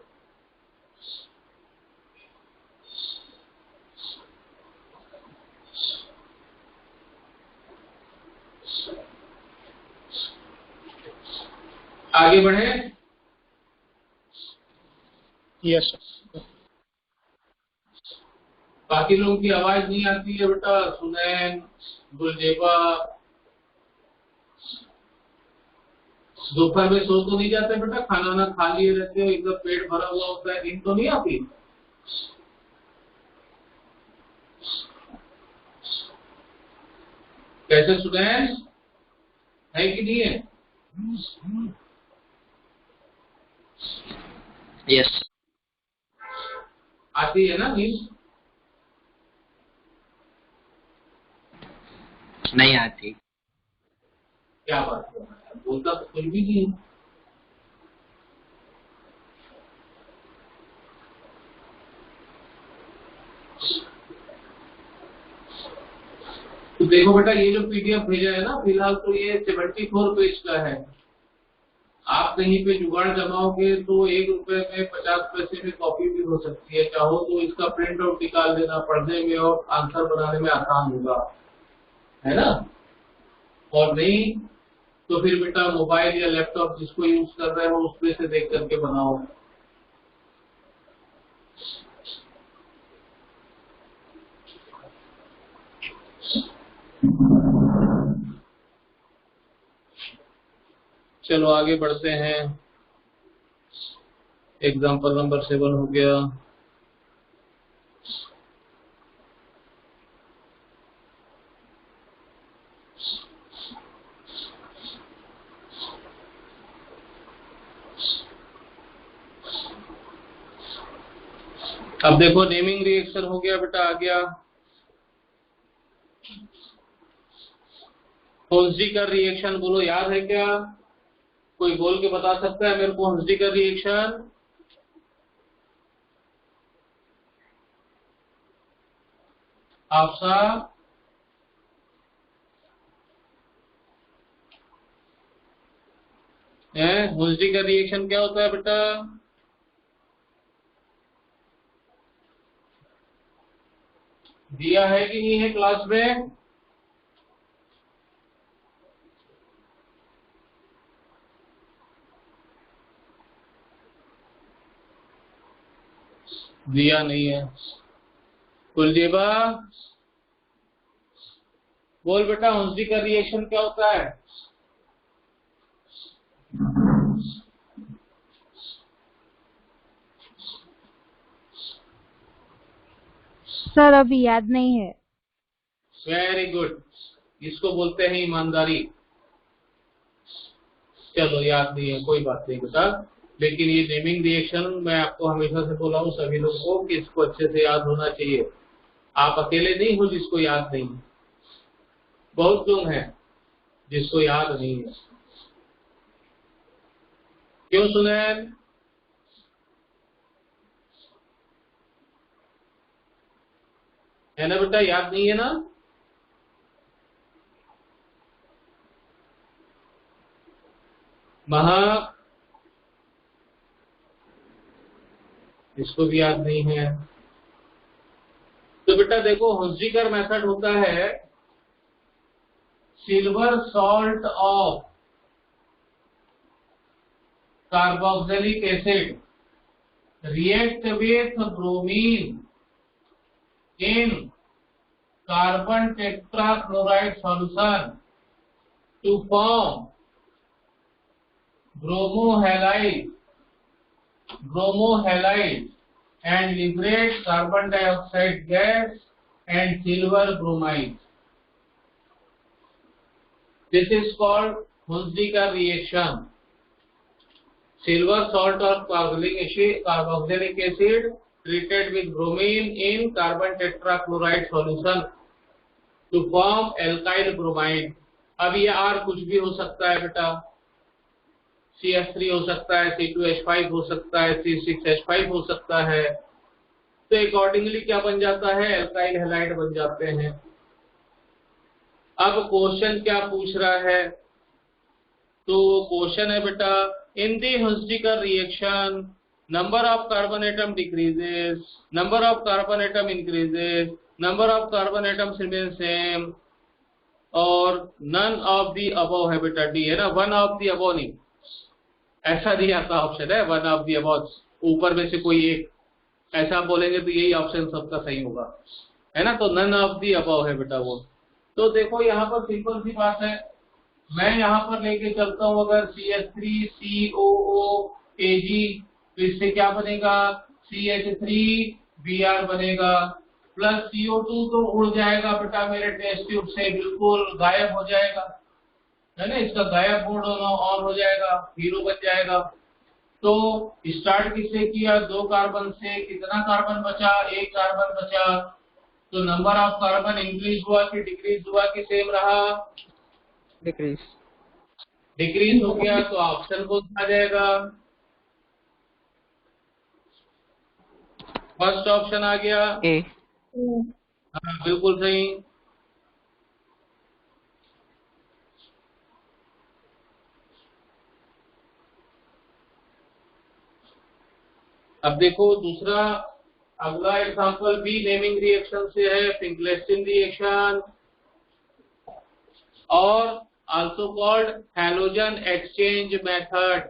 आगे बढ़े। Yes sir. बाकी लोगों की आवाज नहीं आती है बेटा। सुनैन, गुलजेबा, दोपहर में सो तो नहीं जाते बेटा? खाना ना खा लिए रहते हो, एकदम पेट भरा हुआ होता है, नींद तो नहीं आती? कैसे सुनैन, है कि नहीं है? यस। आती है ना नींद? नहीं आती। क्या बात है, बोलता तो कुछ भी नहीं है। तो देखो बेटा, ये जो PDF भेजा है ना, फिलहाल तो ये 74 पेज का है। आप कहीं पे जुगाड़ जमाओगे तो 1 रुपए में 50 पैसे में कॉपी भी हो सकती है। चाहो तो इसका प्रिंट आउट निकाल देना, पढ़ने में और आंसर बनाने में आसान होगा, है ना? और नहीं तो फिर बेटा मोबाइल या लैपटॉप जिसको यूज कर रहे हो उसमें से देख करके बनाओ। चलो आगे बढ़ते हैं। एग्जाम्पल नंबर 7 हो गया। अब देखो नेमिंग रिएक्शन हो गया बेटा, आ गया। होल्सडी का रिएक्शन बोलो, याद है क्या? कोई बोल के बता सकता है मेरे को होल्सडी का रिएक्शन? आपसा होल्सडी का रिएक्शन क्या होता है बेटा? दिया है कि नहीं है क्लास में? दिया नहीं है। कुलदीपा बोल बेटा, होल्सडी का रिएक्शन क्या होता है? सर अभी याद नहीं है। वेरी गुड, इसको बोलते हैं ईमानदारी। चलो याद नहीं है, कोई बात नहीं बेटा, लेकिन ये नेमिंग रिएक्शन मैं आपको हमेशा से बोला हूँ सभी लोगों को कि इसको अच्छे से याद होना चाहिए। आप अकेले नहीं हो जिसको याद नहीं है, बहुत लोग हैं जिसको याद नहीं है। क्यों सुनैन? है ना बेटा, याद नहीं है ना? महक, इसको भी याद नहीं है। तो बेटा देखो, होल्सडीकर मेथड होता है silver salt of carboxylic acid react with bromine in carbon tetrachloride solution to form bromohalide and liberate carbon dioxide gas and silver bromide. This is called Hunziker reaction. Silver salt or carboxylic acid treated with bromine in carbon tetrachloride solution to form alkyl bromide. अब ये R कुछ भी हो सकता है बेटा, CH3 हो सकता है, C2H5 हो सकता है, C6H5 हो सकता है, तो अकॉर्डिंगली क्या बन जाता है, एल्काइल हैलाइड बन जाते हैं। अब क्वेश्चन क्या पूछ रहा है, तो क्वेश्चन है बेटा, in the Hunsdiecker reaction number of carbon atom decreases, number of carbon atom increases, number of carbon atom remain same और नन ऑफ दी अबव है बेटा, डी है ना, वन ऑफ दी अबव नहीं, ऐसा दिया था ऑप्शन है, वन ऑफ दी अबव, ऊपर में से कोई एक, ऐसा बोलेंगे तो यही ऑप्शन सबका सही होगा, है ना, तो नन ऑफ दी अबव है बेटा वो। तो देखो यहाँ पर सिंपल सी बात है, मैं यहाँ पर लेके चलता हूँ अगर CH3COO Ag, तो इससे क्या बनेगा, CH3Br बनेगा, प्लस CO2 तो उड़ जाएगा बेटा मेरे टेस्ट ट्यूब से, बिल्कुल गायब हो जाएगा, है ना, इसका गायब मोड ऑन हो जाएगा, 0 बन जाएगा। तो स्टार्ट किससे किया, 2 कार्बन से, कितना कार्बन बचा, 1 कार्बन बचा, तो नंबर ऑफ कार्बन इंक्रीज हुआ कि डिक्रीज हुआ कि सेम रहा, डिक्रीज हो गया, तो ऑप्शन कौन सा आ जाएगा, फर्स्ट ऑप्शन आ गया ए। हाँ बिल्कुल सही। अब देखो दूसरा, अगला एग्जांपल भी नेमिंग रिएक्शन से है, फिंकलेस्टीन रिएक्शन और also called halogen exchange method.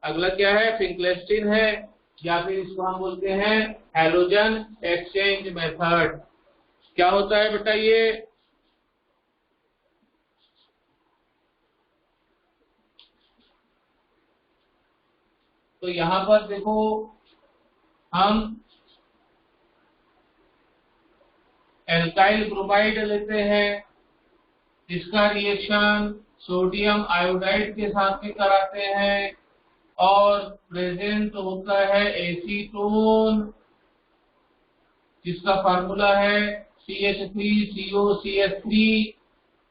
अगला क्या है, फिंकलेस्टीन है या फिर इसको हम बोलते हैं हैलोजन एक्सचेंज मेथड। क्या होता है बेटा ये, तो यहां पर देखो हम एल्काइल ब्रोमाइड लेते हैं, इसका रिएक्शन सोडियम आयोडाइड के साथ में कराते हैं और प्रेजेंट होता है एसीटोन, जिसका फार्मूला है CH3COCH3।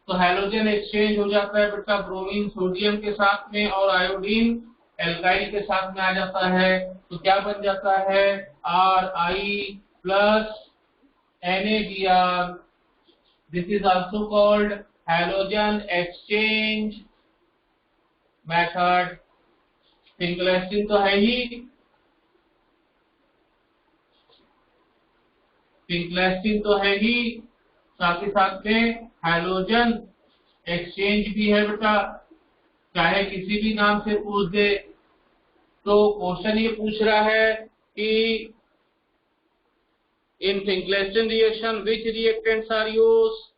तो हैलोजन एक्सचेंज हो जाता है बेटा, ब्रोमीन सोडियम के साथ में और आयोडीन एल्काइल के साथ में आ जाता है, तो क्या बन जाता है, Ri plus NaBr। This is also called halogen exchange method. Finkelstein तो है ही, फिंकलेस्टीन तो है ही, साथ ही साथ में हैलोजन एक्सचेंज भी है बेटा, चाहे किसी भी नाम से पूछ दे। तो क्वेश्चन ये पूछ रहा है कि in Finkelstein reaction which reactants are used,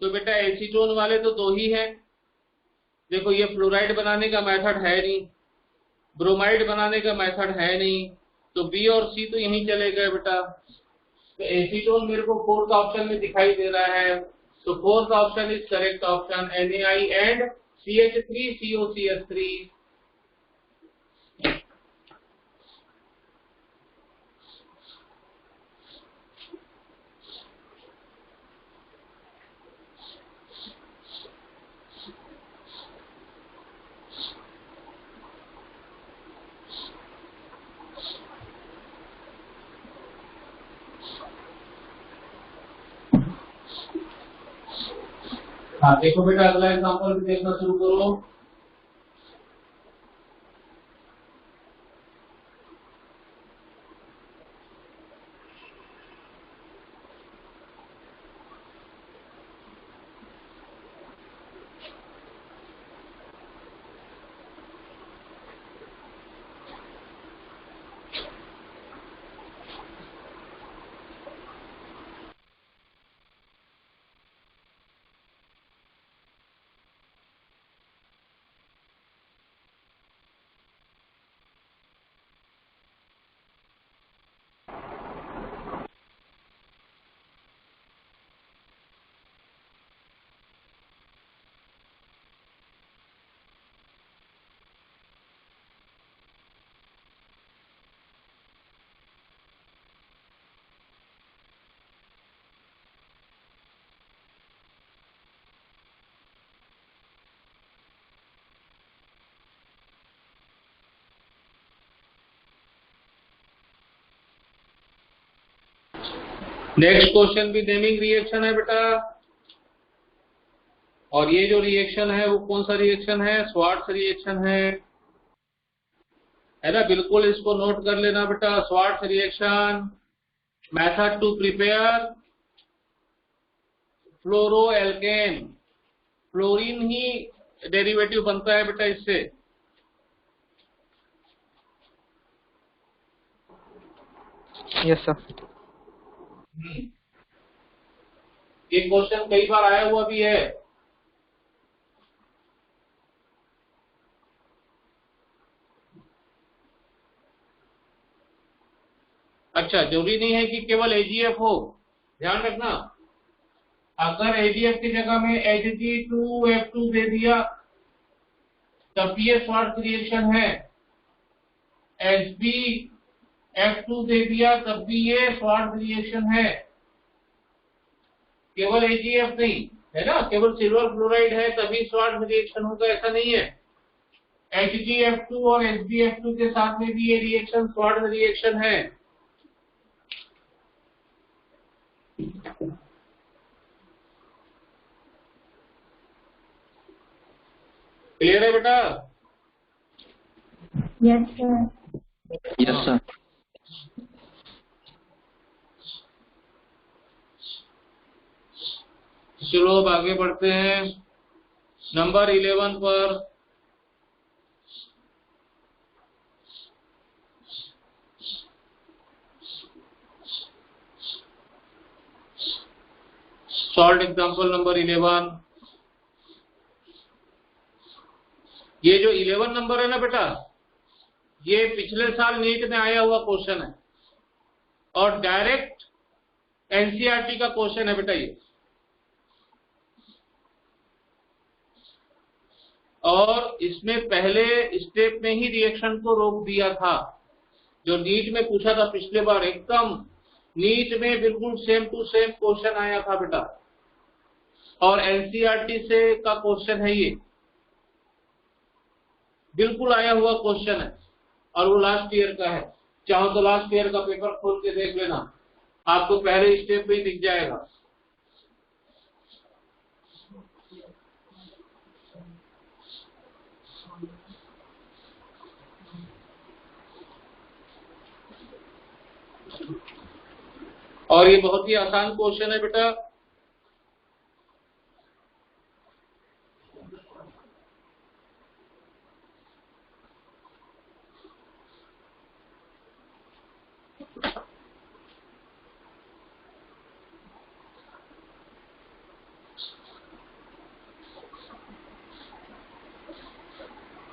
तो बेटा एसीटोन वाले तो 2 ही हैं। देखो ये फ्लोराइड बनाने का मेथड है नहीं, ब्रोमाइड बनाने का मेथड है नहीं, तो बी और सी तो यहीं चले गए बेटा। तो एसीटोन मेरे को 4th ऑप्शन में दिखाई दे रहा है, तो 4th option is correct option, Na and CH3COCH3। हाँ देखो बेटा अगला एग्जांपल भी देखना शुरू करो। नेक्स्ट क्वेश्चन भी नेमिंग रिएक्शन है बेटा, और ये जो रिएक्शन है वो कौन सा रिएक्शन है? स्वार्ट्ज रिएक्शन है ना? बिल्कुल इसको नोट कर लेना बेटा। Swarts reaction, method to prepare fluoroalkane, fluorine ही डेरिवेटिव बनता है बेटा इससे। Yes sir. ये क्वेश्चन कई बार आया हुआ भी है। अच्छा, जरूरी नहीं है कि केवल एजीएफ हो, ध्यान रखना। अगर एजीएफ की जगह में Hg2F2 दे दिया तब ये स्वार्ट्ज रिएक्शन है, HbF2 दे दिया तब भी ये स्वार्ट्ज रिएक्शन है। केवल एजीएफ नहीं है ना, केवल सिल्वर फ्लोराइड है तभी स्वार्ट्ज रिएक्शन होगा, ऐसा नहीं है। HgF2 और HbF2 के साथ में भी ये रिएक्शन स्वार्ट्ज रिएक्शन है। क्लियर है बेटा? Yes sir. Yes sir. चलो अब आगे बढ़ते हैं नंबर 11 पर। Salt example number 11। ये जो 11 नंबर है ना बेटा, ये पिछले साल नीट में आया हुआ क्वेश्चन है और डायरेक्ट एनसीईआरटी का क्वेश्चन है बेटा ये। और इसमें पहले स्टेप में ही रिएक्शन को रोक दिया था, जो नीट में पूछा था पिछले बार, एकदम नीट में बिल्कुल सेम टू सेम क्वेश्चन आया था बेटा, और एनसीईआरटी से का क्वेश्चन है ये, बिल्कुल आया हुआ क्वेश्चन है, और वो लास्ट ईयर का है। चाहो तो लास्ट ईयर का पेपर खोल के देख लेना, आपको पहले स्टेप में ही दिख जाएगा। और ये बहुत ही आसान क्वेश्चन है बेटा।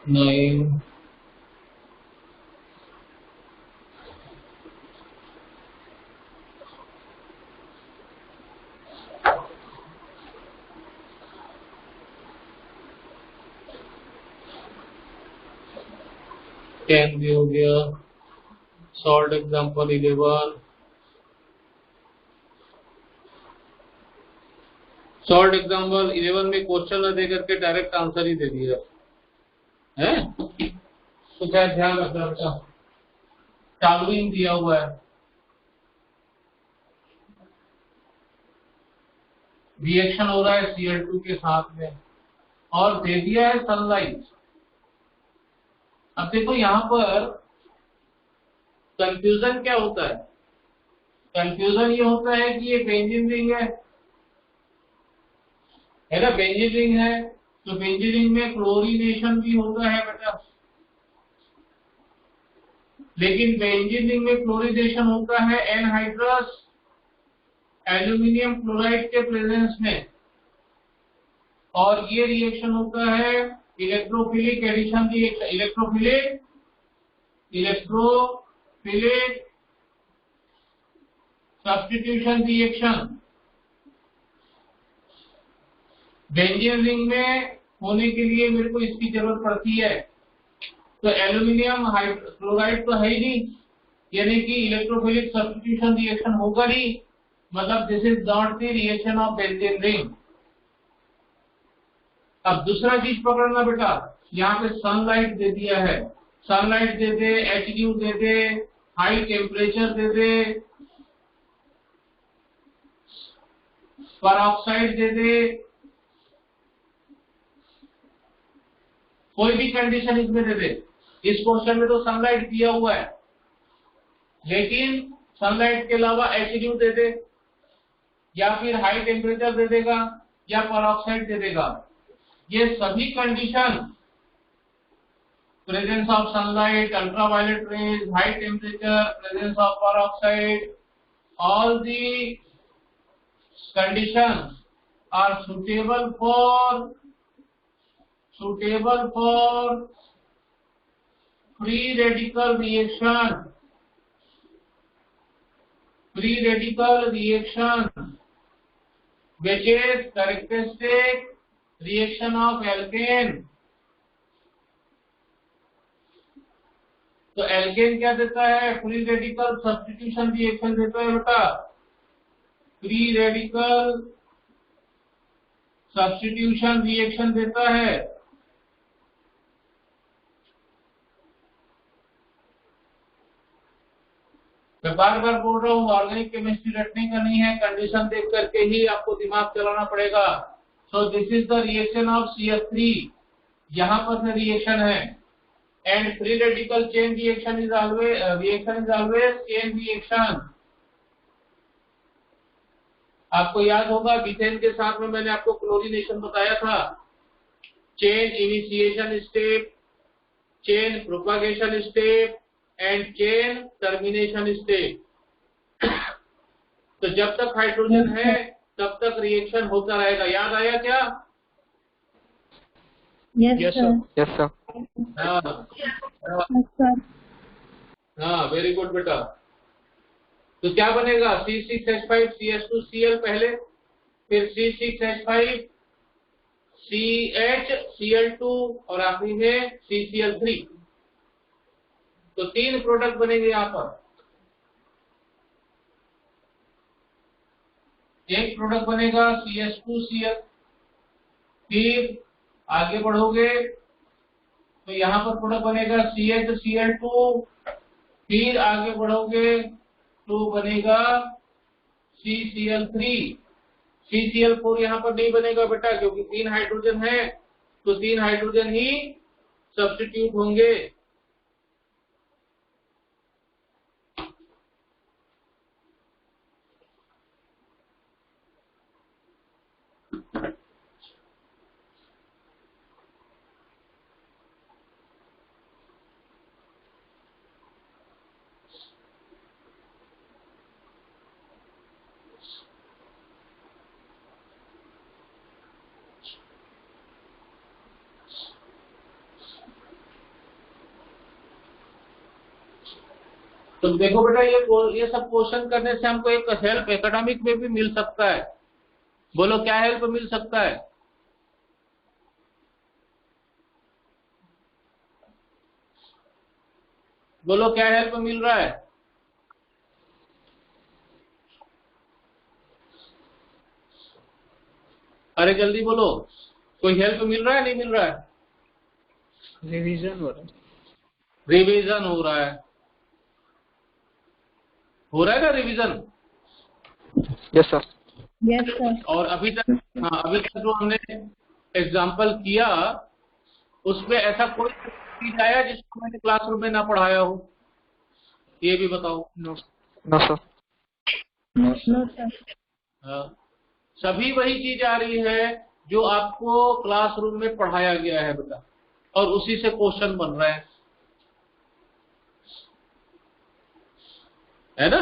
नहीं, टेन भी हो गया। Salt example 11। सॉल्ट एग्जांपल 11 में क्वेश्चन न दे करके डायरेक्ट आंसर ही दे दिया है, तो क्या ध्यान रखना बेटा, टॉलुइन दिया हुआ है, रिएक्शन हो रहा है Cl2 के साथ में, और दे दिया है सनलाइट। अब देखो यहाँ पर कंफ्यूजन क्या होता है? कंफ्यूजन ये होता है कि ये बेंजीन रिंग है ना, बेंजीन रिंग है, तो बेंजीन रिंग में क्लोरीनेशन भी होता है बेटा, लेकिन बेंजीन रिंग में क्लोरीनेशन होता है एनहाइड्रस एल्यूमिनियम क्लोराइड के प्रेजेंस में, और ये रिएक्शन होता है electrophilic addition reaction, electrophilic substitution reaction. Benzene ring में होने के लिए मेरे को इसकी जरूरत पड़ती है, तो एल्यूमिनियम क्लोराइड तो है ही नहीं, यानी कि इलेक्ट्रोफिलिक सब्स्टिट्यूशन रिएक्शन होगा नहीं, मतलब this is not the reaction of benzene ring. अब दूसरा चीज पकड़ना बेटा, यहाँ पे सनलाइट दे दिया है, सनलाइट दे दे, HU दे दे, हाई टेम्परेचर दे दे, परऑक्साइड दे दे, कोई भी कंडीशन इसमें दे दे। इस क्वेश्चन में तो सनलाइट दिया हुआ है, लेकिन सनलाइट के अलावा एचड्यू दे दे, या फिर हाई टेम्परेचर दे देगा, या परऑक्साइड दे देगा। ये सभी condition, presence of sunlight, ultraviolet rays, high temperature, presence of peroxide, all the conditions are suitable for free radical reaction, which is characteristic reaction of alkane। तो एल्केन क्या देता है? फ्री रेडिकल सब्स्टिट्यूशन रिएक्शन देता है बेटा, free radical substitution reaction देता है। मैं बार बार बोल रहा हूँ, ऑर्गेनिक केमिस्ट्री रटने का नहीं है, कंडीशन देख करके ही आपको दिमाग चलाना पड़ेगा। So this is the reaction of CF3, यहाँ पर से रिएक्शन है। And free radical chain reaction is always chain reaction। आपको याद होगा मीथेन के साथ में मैंने आपको क्लोरीनेशन बताया था, chain initiation step, chain propagation step and chain termination step. तो जब तक हाइड्रोजन है तब तक रिएक्शन होता रहेगा। याद आया क्या? Yes, sir. Yes, sir. हाँ, वेरी गुड बेटा। तो क्या बनेगा? C6H5CH2Cl पहले, फिर C6H5 CHCl2 और आखिरी में CCl3। तो 3 प्रोडक्ट बनेंगे यहाँ पर। एक प्रोडक्ट बनेगा CH2Cl, फिर आगे बढ़ोगे तो यहाँ पर प्रोडक्ट बनेगा CHCl2, फिर आगे बढ़ोगे तो बनेगा CCl3। CCl4 यहाँ पर नहीं बनेगा बेटा, क्योंकि 3 हाइड्रोजन है, तो 3 हाइड्रोजन ही सब्स्टिट्यूट होंगे। तो देखो बेटा, ये सब क्वेश्चन करने से हमको एक हेल्प एकेडमिक में भी मिल सकता है। बोलो क्या हेल्प मिल सकता है? बोलो क्या हेल्प मिल रहा है? अरे जल्दी बोलो, कोई हेल्प मिल रहा है नहीं मिल रहा है? रिवीजन हो रहा है। रिवीजन हो रहा है, हो रहा है ना revision? Yes, sir. Yes, sir. और अभी तक जो हमने एग्जाम्पल किया उसमें ऐसा कोई चीज आया जिसको मैंने क्लासरूम में ना पढ़ाया हो? ये भी बताओ। No, no, sir. No, sir. हाँ, सभी वही चीज आ रही है जो आपको क्लासरूम में पढ़ाया गया है बेटा, और उसी से क्वेश्चन बन रहा है ना?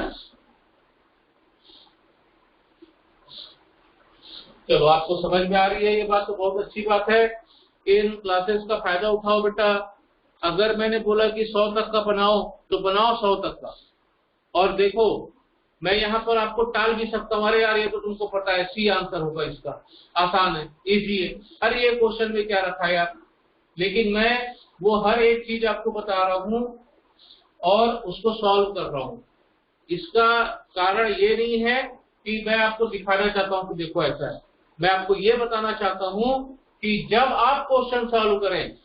चलो, आपको समझ में आ रही है ये बात, तो बहुत अच्छी बात है। इन क्लासेस का फायदा उठाओ बेटा। अगर मैंने बोला कि 100 तक का बनाओ तो बनाओ 100 तक का। और देखो, मैं यहाँ पर आपको टाल भी सकता हूँ, अरे यार ये तो तुमको पता है, सी आंसर होगा इसका, आसान है, इजी है, अरे ये क्वेश्चन में क्या रखा है यार। लेकिन मैं वो हर एक चीज आपको बता रहा हूँ और उसको सॉल्व कर रहा हूँ। इसका कारण ये नहीं है कि मैं आपको दिखाना चाहता हूँ कि देखो ऐसा है। मैं आपको ये बताना चाहता हूँ कि जब आप क्वेश्चन सॉल्व करें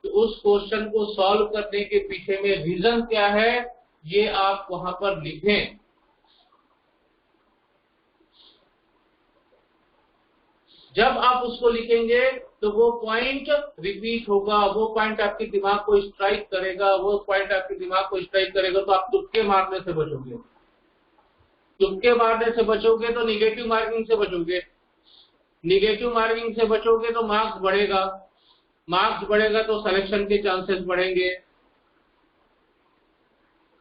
तो उस क्वेश्चन को सॉल्व करने के पीछे में रीजन क्या है, ये आप वहां पर लिखें। जब आप उसको लिखेंगे तो वो पॉइंट रिपीट होगा, वो पॉइंट आपके दिमाग को स्ट्राइक करेगा, वो पॉइंट आपके दिमाग को स्ट्राइक करेगा, तो आप तुक्के मारने से बचोगे। तुक्के मारने से बचोगे तो निगेटिव मार्किंग से बचोगे, निगेटिव मार्किंग से बचोगे तो मार्क्स बढ़ेगा, मार्क्स बढ़ेगा तो सिलेक्शन के चांसेस बढ़ेंगे।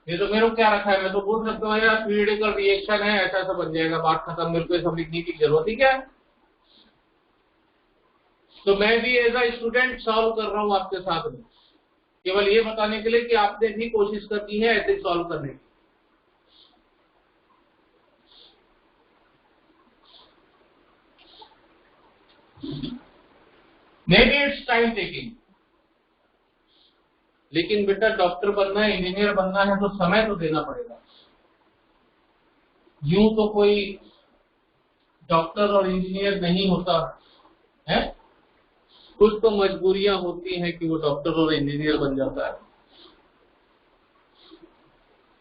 ये तो मेरे को क्या रखा है, मैं तो बोल सकता हूँ यार पीरियडिकल रिएक्शन है, ऐसा ऐसा बन जाएगा, बात खत्म, मेरे को ये सब लिखने की जरूरत ही क्या है। तो मैं भी एज अ स्टूडेंट सॉल्व कर रहा हूँ आपके साथ में, केवल ये बताने के लिए कि आपने भी कोशिश करनी है ऐसे सॉल्व करने की। May be it's time taking, लेकिन बेटा डॉक्टर बनना है, इंजीनियर बनना है तो समय तो देना पड़ेगा। यूं तो कोई डॉक्टर और इंजीनियर नहीं होता है, कुछ तो मजबूरियां होती हैं कि वो डॉक्टर और इंजीनियर बन जाता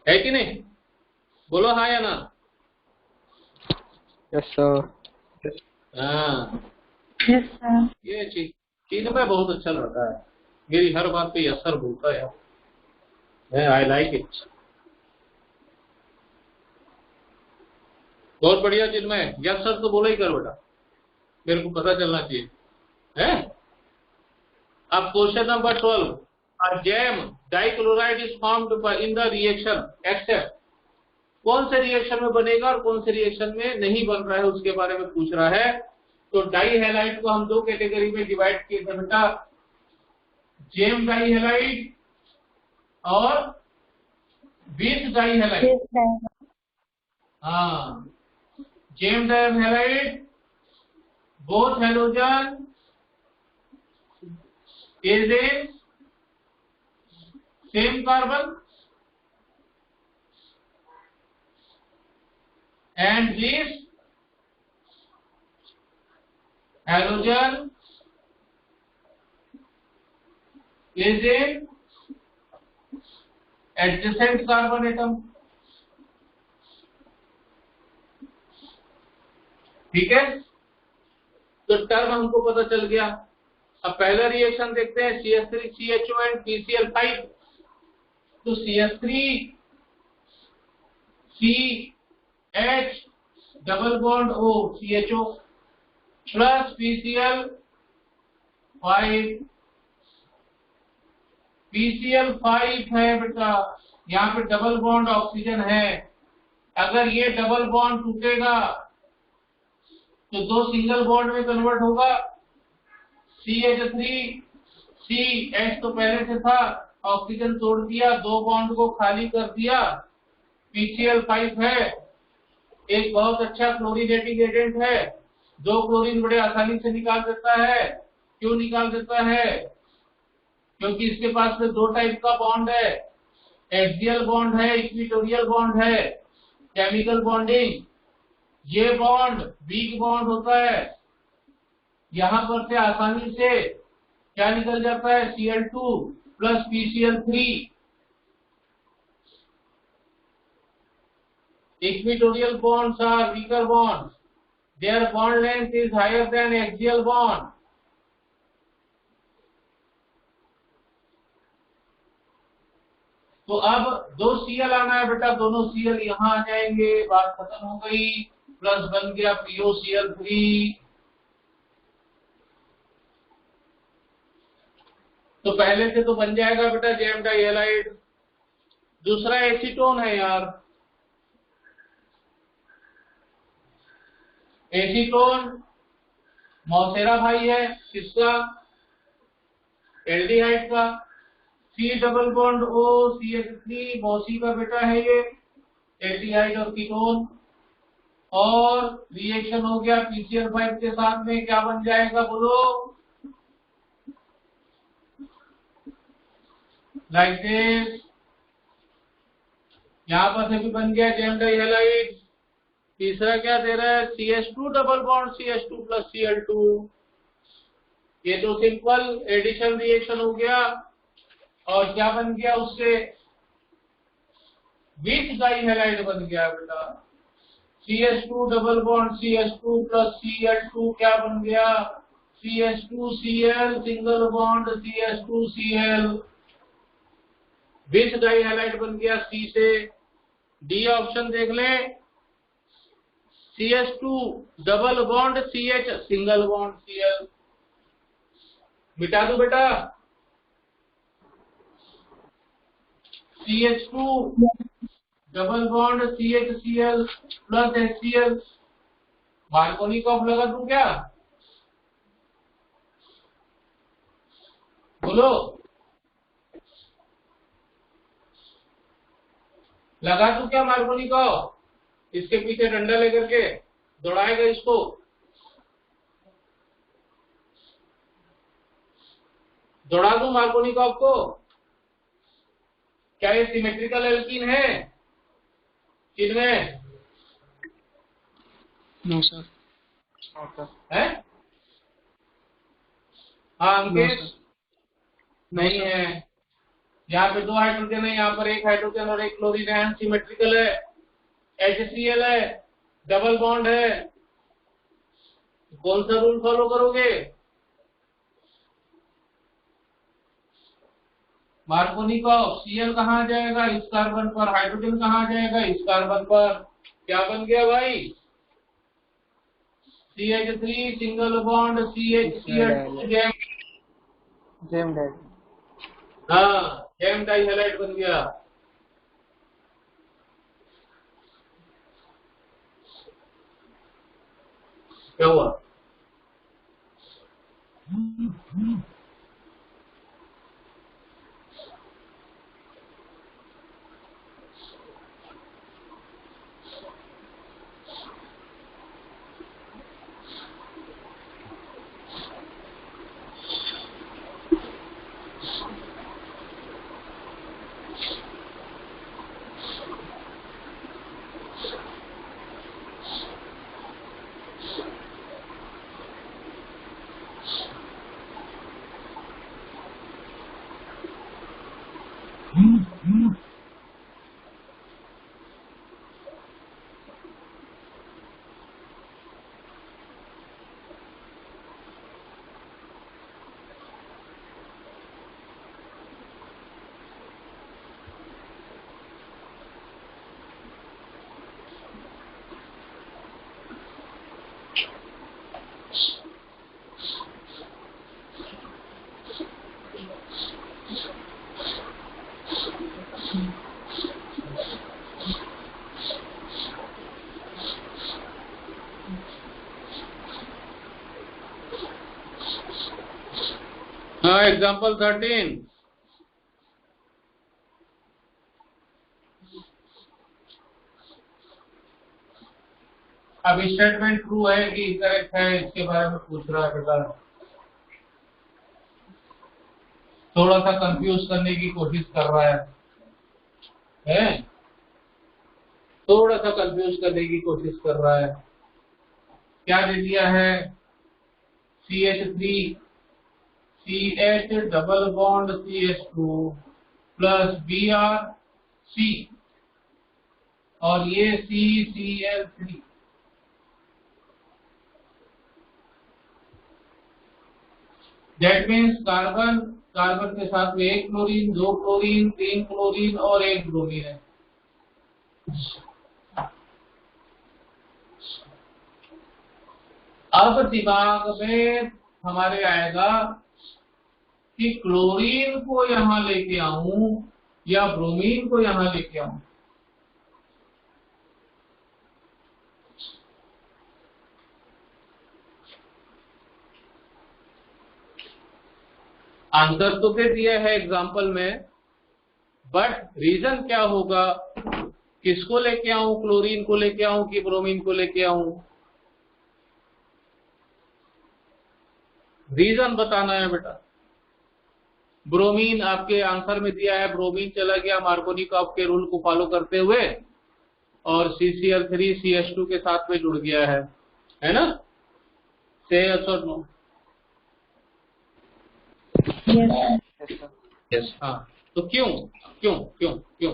है कि नहीं? बोलो हाँ या ना? Yes sir. हाँ, यस सर। ये चीज में बहुत अच्छा लगता है, मेरी हर बात पे असर बोलता है, आई लाइक इट। बहुत बढ़िया चीज में यस सर तो बोला ही कर बेटा, मेरे को पता चलना चाहिए है। अब question number 12, a jam dichloride is formed in the reaction except, कौन से रिएक्शन में बनेगा और कौन से रिएक्शन में नहीं बन रहा है उसके बारे में पूछ रहा है। तो डाई हैलाइड को हम दो कैटेगरी में डिवाइड किए थे बेटा, जेम डाई हैलाइड और बीस डाई हैलाइड। हाँ, gem dihalide both halogen is a same carbon and this halogen is a adjacent carbon atom। ठीक है, तो टर्म हमको पता चल गया। अब पहला रिएक्शन देखते हैं, CH3CHO एंड PCl5। तो CH3CH double bond O CHO plus PCl5 है बेटा, यहाँ पे डबल बॉन्ड ऑक्सीजन है। अगर ये डबल बॉन्ड टूटेगा तो दो सिंगल बॉन्ड में कन्वर्ट होगा। CH3CH तो पहले से था, ऑक्सीजन तोड़ दिया, दो बॉन्ड को खाली कर दिया। PCl5 है, एक बहुत अच्छा क्लोरीनेटिंग एजेंट है, दो क्लोरीन बड़े आसानी से निकाल देता है। क्यों निकाल देता है? क्योंकि इसके पास में दो टाइप का बॉन्ड है, एक्सियल बॉन्ड है, इक्विटोरियल बॉन्ड है, केमिकल बॉन्डिंग। ये बॉन्ड वीक बॉन्ड होता है, यहां पर से आसानी से क्या निकल जाता है, Cl2 plus PCl3। Equatorial bonds are weaker bonds, their bond length is higher than axial bond. तो अब दो Cl आना है बेटा, दोनों Cl यहां आ जाएंगे, बात खत्म हो गई। प्लस बन गया POCl3। तो पहले से तो बन जाएगा बेटा जेम डाई हैलाइड। दूसरा एसीटोन है यार, एसीटोन मौसेरा भाई है, किसका? एल्डिहाइड का। C double bond O CH3 मौसी का बेटा है ये, एल्डिहाइड और कीटोन। और रिएक्शन हो गया PCl5 के साथ में, क्या बन जाएगा बोलो? Like this. यहां पर से भी बन गया जेम डाई हैलाइड। तीसरा क्या दे रहा है? CH2 double bond CH2 plus Cl2। ये तो सिंपल एडिशन रिएक्शन हो गया। और क्या बन गया उससे? 20 डाई हैलाइड बन गया बेटा, CH2 double bond CH2 plus Cl2 क्या बन गया? CH2Cl सिंगल बॉन्ड CH2Cl विच डाई हैलाइड बन गया C से। डी ऑप्शन देख ले, CH2 double bond CH single bond Cl। मिटा दो बेटा। CH2 double bond CHCl plus HCl। Markovnikov लगा दूं क्या? बोलो, लगा दूं क्या मार्कोनिकॉफ? इसके पीछे डंडा लेकर के दौड़ाएगा इसको। दौड़ा दूं मार्कोनिकॉफ को? क्या ये सिमेट्रिकल एल्कीन है? किनमें? No sir. है? हाँ अंकित, नहीं है। यहाँ पे 2 हाइड्रोजन है, यहाँ पर 1 हाइड्रोजन और 1 क्लोरीन है, सिमेट्रिकल है, HCl है, डबल बॉन्ड है। कौन सा रूल फॉलो करोगे? मार्कोनिकॉफ, Cl कहाँ जाएगा? इस कार्बन पर। हाइड्रोजन कहाँ जाएगा? इस कार्बन पर। क्या बन गया भाई? CH3 single bond CHCl2 gem di. हाँ, जेम डाई हैलाइड बन गया। क्या हुआ? हाँ, एग्जाम्पल 13। अब स्टेटमेंट ट्रू है कि इनकरेक्ट है, इसके बारे में पूछ रहा है बेटा। थोड़ा सा कंफ्यूज करने की कोशिश कर रहा है? थोड़ा सा कंफ्यूज करने की कोशिश कर रहा है। क्या दे दिया है? CH3 CH double bond CH2 plus BrC और ये CCl3। दैट मीन्स कार्बन के साथ में 1 क्लोरीन, 2 क्लोरीन, 3 क्लोरीन और 1 ब्रोमीन है। अब दिमाग में हमारे आएगा कि क्लोरीन को यहां लेके आऊं या ब्रोमीन को यहां लेके आऊं। आंसर तो दे दिया है एग्जाम्पल में, बट रीजन क्या होगा? किसको लेके आऊं? क्लोरीन को लेके आऊं कि ब्रोमीन को लेके आऊं? रीजन बताना है बेटा। ब्रोमीन आपके आंसर में दिया है, ब्रोमीन चला गया मार्कोनिकॉफ के रूल को फॉलो करते हुए और CCl3 CH2 के साथ में जुड़ गया है ना? से यस और नो? यस। हाँ, तो क्यों क्यों क्यों क्यों?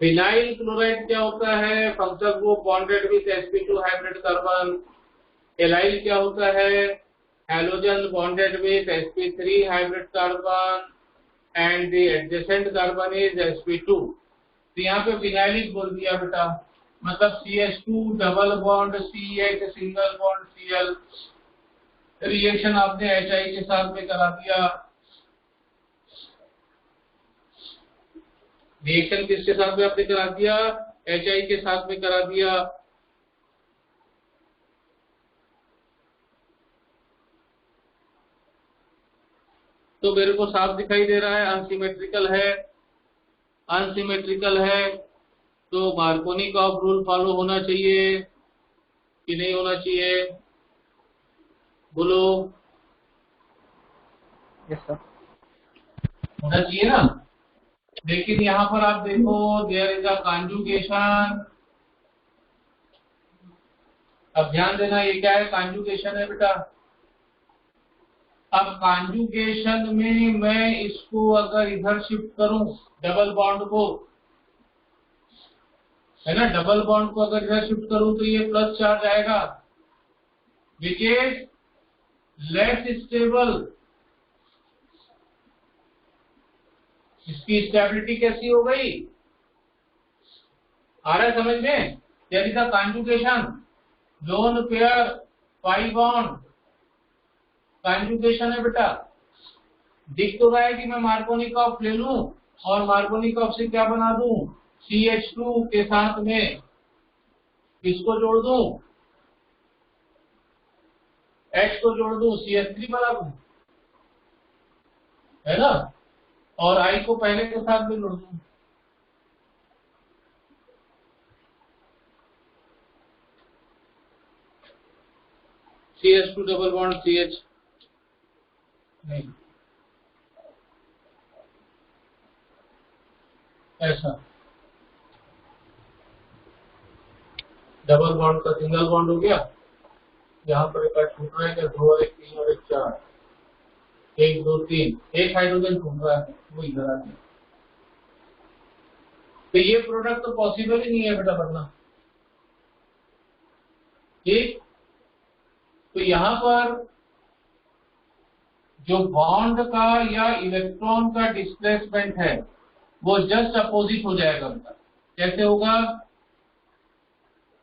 फिनाइल क्लोराइड क्या होता है? Functional group bonded with sp2 hybrid carbon. Allyl क्या होता है? Halogen bonded with sp3 hybrid carbon and the adjacent carbon is sp2। तो यहाँ पे फिनाइलिक बोल दिया बेटा, मतलब CH2 double bond CH single bond Cl। Reaction आपने HI के साथ में करा दिया। रिएक्शन किसके साथ में आपने करा दिया? HI के साथ में करा दिया। तो मेरे को साफ दिखाई दे रहा है अनसिमेट्रिकल है। अनसिमेट्रिकल है तो मार्कोनिकॉफ रूल फॉलो होना चाहिए कि नहीं होना चाहिए? बोलो। Yes sir. होना चाहिए ना। लेकिन यहाँ पर आप देखो देयर इज अ कॉन्जुगेशन। अब ध्यान देना, ये क्या है? कॉन्जुगेशन है बेटा। अब कॉन्जुगेशन में मैं इसको अगर इधर शिफ्ट करूं, डबल बॉन्ड को, है ना, डबल बॉन्ड को अगर इधर शिफ्ट करूं तो ये प्लस चार्ज आएगा, विच इज लेस स्टेबल। इसकी स्टेबिलिटी कैसी हो गई? आ रहा है समझ में? There is a conjugation, lone pair pi bond, conjugation है बेटा। दिख तो रहा है कि मैं मार्कोनिकॉफ ले लूं और मार्कोनिकॉफ से क्या बना दूं? CH2 के साथ में किसको जोड़ दूं? H को जोड़ दूं, CH3 बना दूं, है ना, और I को पहले के साथ में जोड़ दूं। CH2 डबल बॉन्ड CH नहीं, ऐसा डबल बॉन्ड का सिंगल बॉन्ड हो गया। यहाँ पर एक छूट रहा है क्या? 2 और 1 3 और 1 4, 1 2 3, एक हाइड्रोजन छूट रहा है, वो इधर आ गया। तो ये प्रोडक्ट तो पॉसिबल ही नहीं है बेटा बनना। ठीक, तो यहाँ पर जो बॉन्ड का या इलेक्ट्रॉन का डिस्प्लेसमेंट है वो जस्ट अपोजिट हो जाएगा बेटा। कैसे होगा?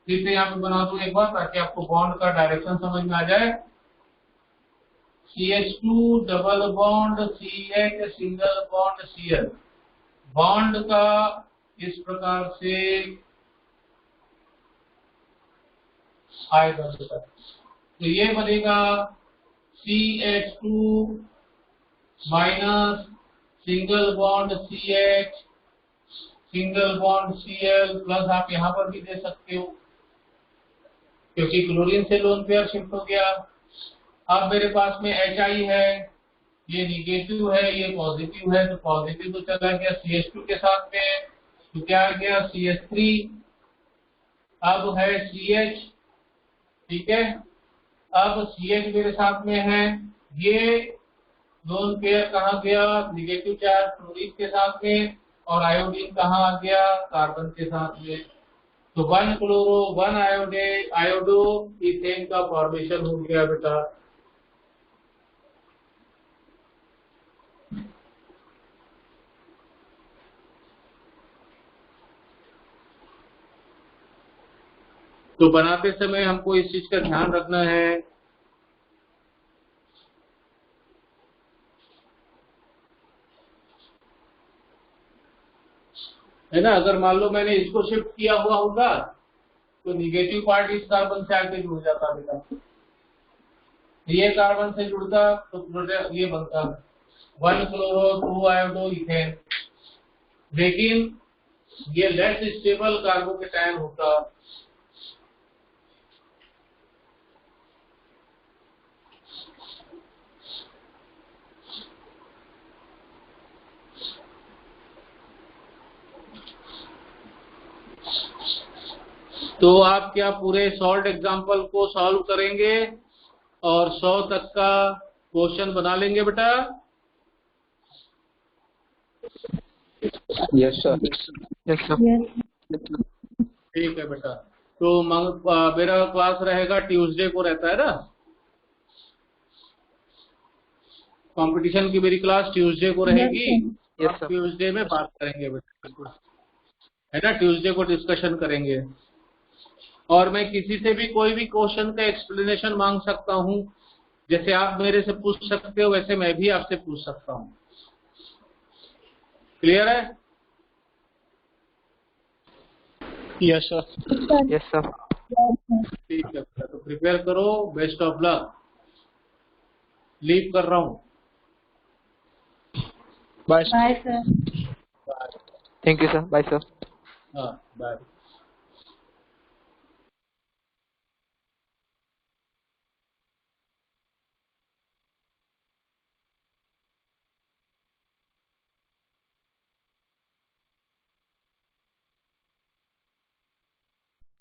फिर से यहाँ पे बना दूं एक बार ताकि आपको बॉन्ड का डायरेक्शन समझ में आ जाए। CH2 double bond CH single bond Cl, bond का इस प्रकार से आएगा बेटा। तो ये बनेगा CH2 minus single bond CH single bond Cl plus आप यहाँ पर भी दे सकते हो क्योंकि क्लोरीन से लोन पेयर शिफ्ट हो गया। अब मेरे पास में HI है, ये निगेटिव है, ये पॉजिटिव है, तो पॉजिटिव तो चला गया CH2 के साथ में, तो क्या आ गया? CH3। अब है CH, ठीक है। अब CH मेरे साथ में है, ये लोन पेयर कहाँ गया? निगेटिव चार्ज क्लोरीन के साथ में, और आयोडीन कहाँ आ गया? कार्बन के साथ में। तो 1 क्लोरो 1 आयोडो इथेन का फॉर्मेशन हो गया बेटा। तो बनाते समय हमको इस चीज का ध्यान रखना है ना। अगर मान लो मैंने इसको शिफ्ट किया हुआ होगा तो निगेटिव पार्ट इस कार्बन से आके जुड़ जाता बेटा, ये कार्बन से जुड़ता तो ये बनता 1 क्लोरो 2 आयोडो इथेन। लेकिन ये लेस स्टेबल कार्बोकेटायन होता। तो आप क्या पूरे सॉल्ट एग्जाम्पल को सॉल्व करेंगे और 100 तक का क्वेश्चन बना लेंगे बेटा? Yes sir. Yes sir. Yes ठीक है बेटा। तो मेरा क्लास रहेगा ट्यूसडे को रहता है ना, कंपटीशन की मेरी क्लास ट्यूसडे को रहेगी। Yes sir. ट्यूसडे में बात करेंगे बेटा, है ना, ट्यूसडे को डिस्कशन करेंगे। और मैं किसी से भी कोई भी क्वेश्चन का एक्सप्लेनेशन मांग सकता हूँ, जैसे आप मेरे से पूछ सकते हो वैसे मैं भी आपसे पूछ सकता हूँ। क्लियर है? Yes sir. Yes sir. ठीक है बेटा, तो प्रिपेयर करो। Best of luck. लीव कर रहा हूँ। Bye bye sir. Bye. Thank you sir. Bye sir. हाँ बाय।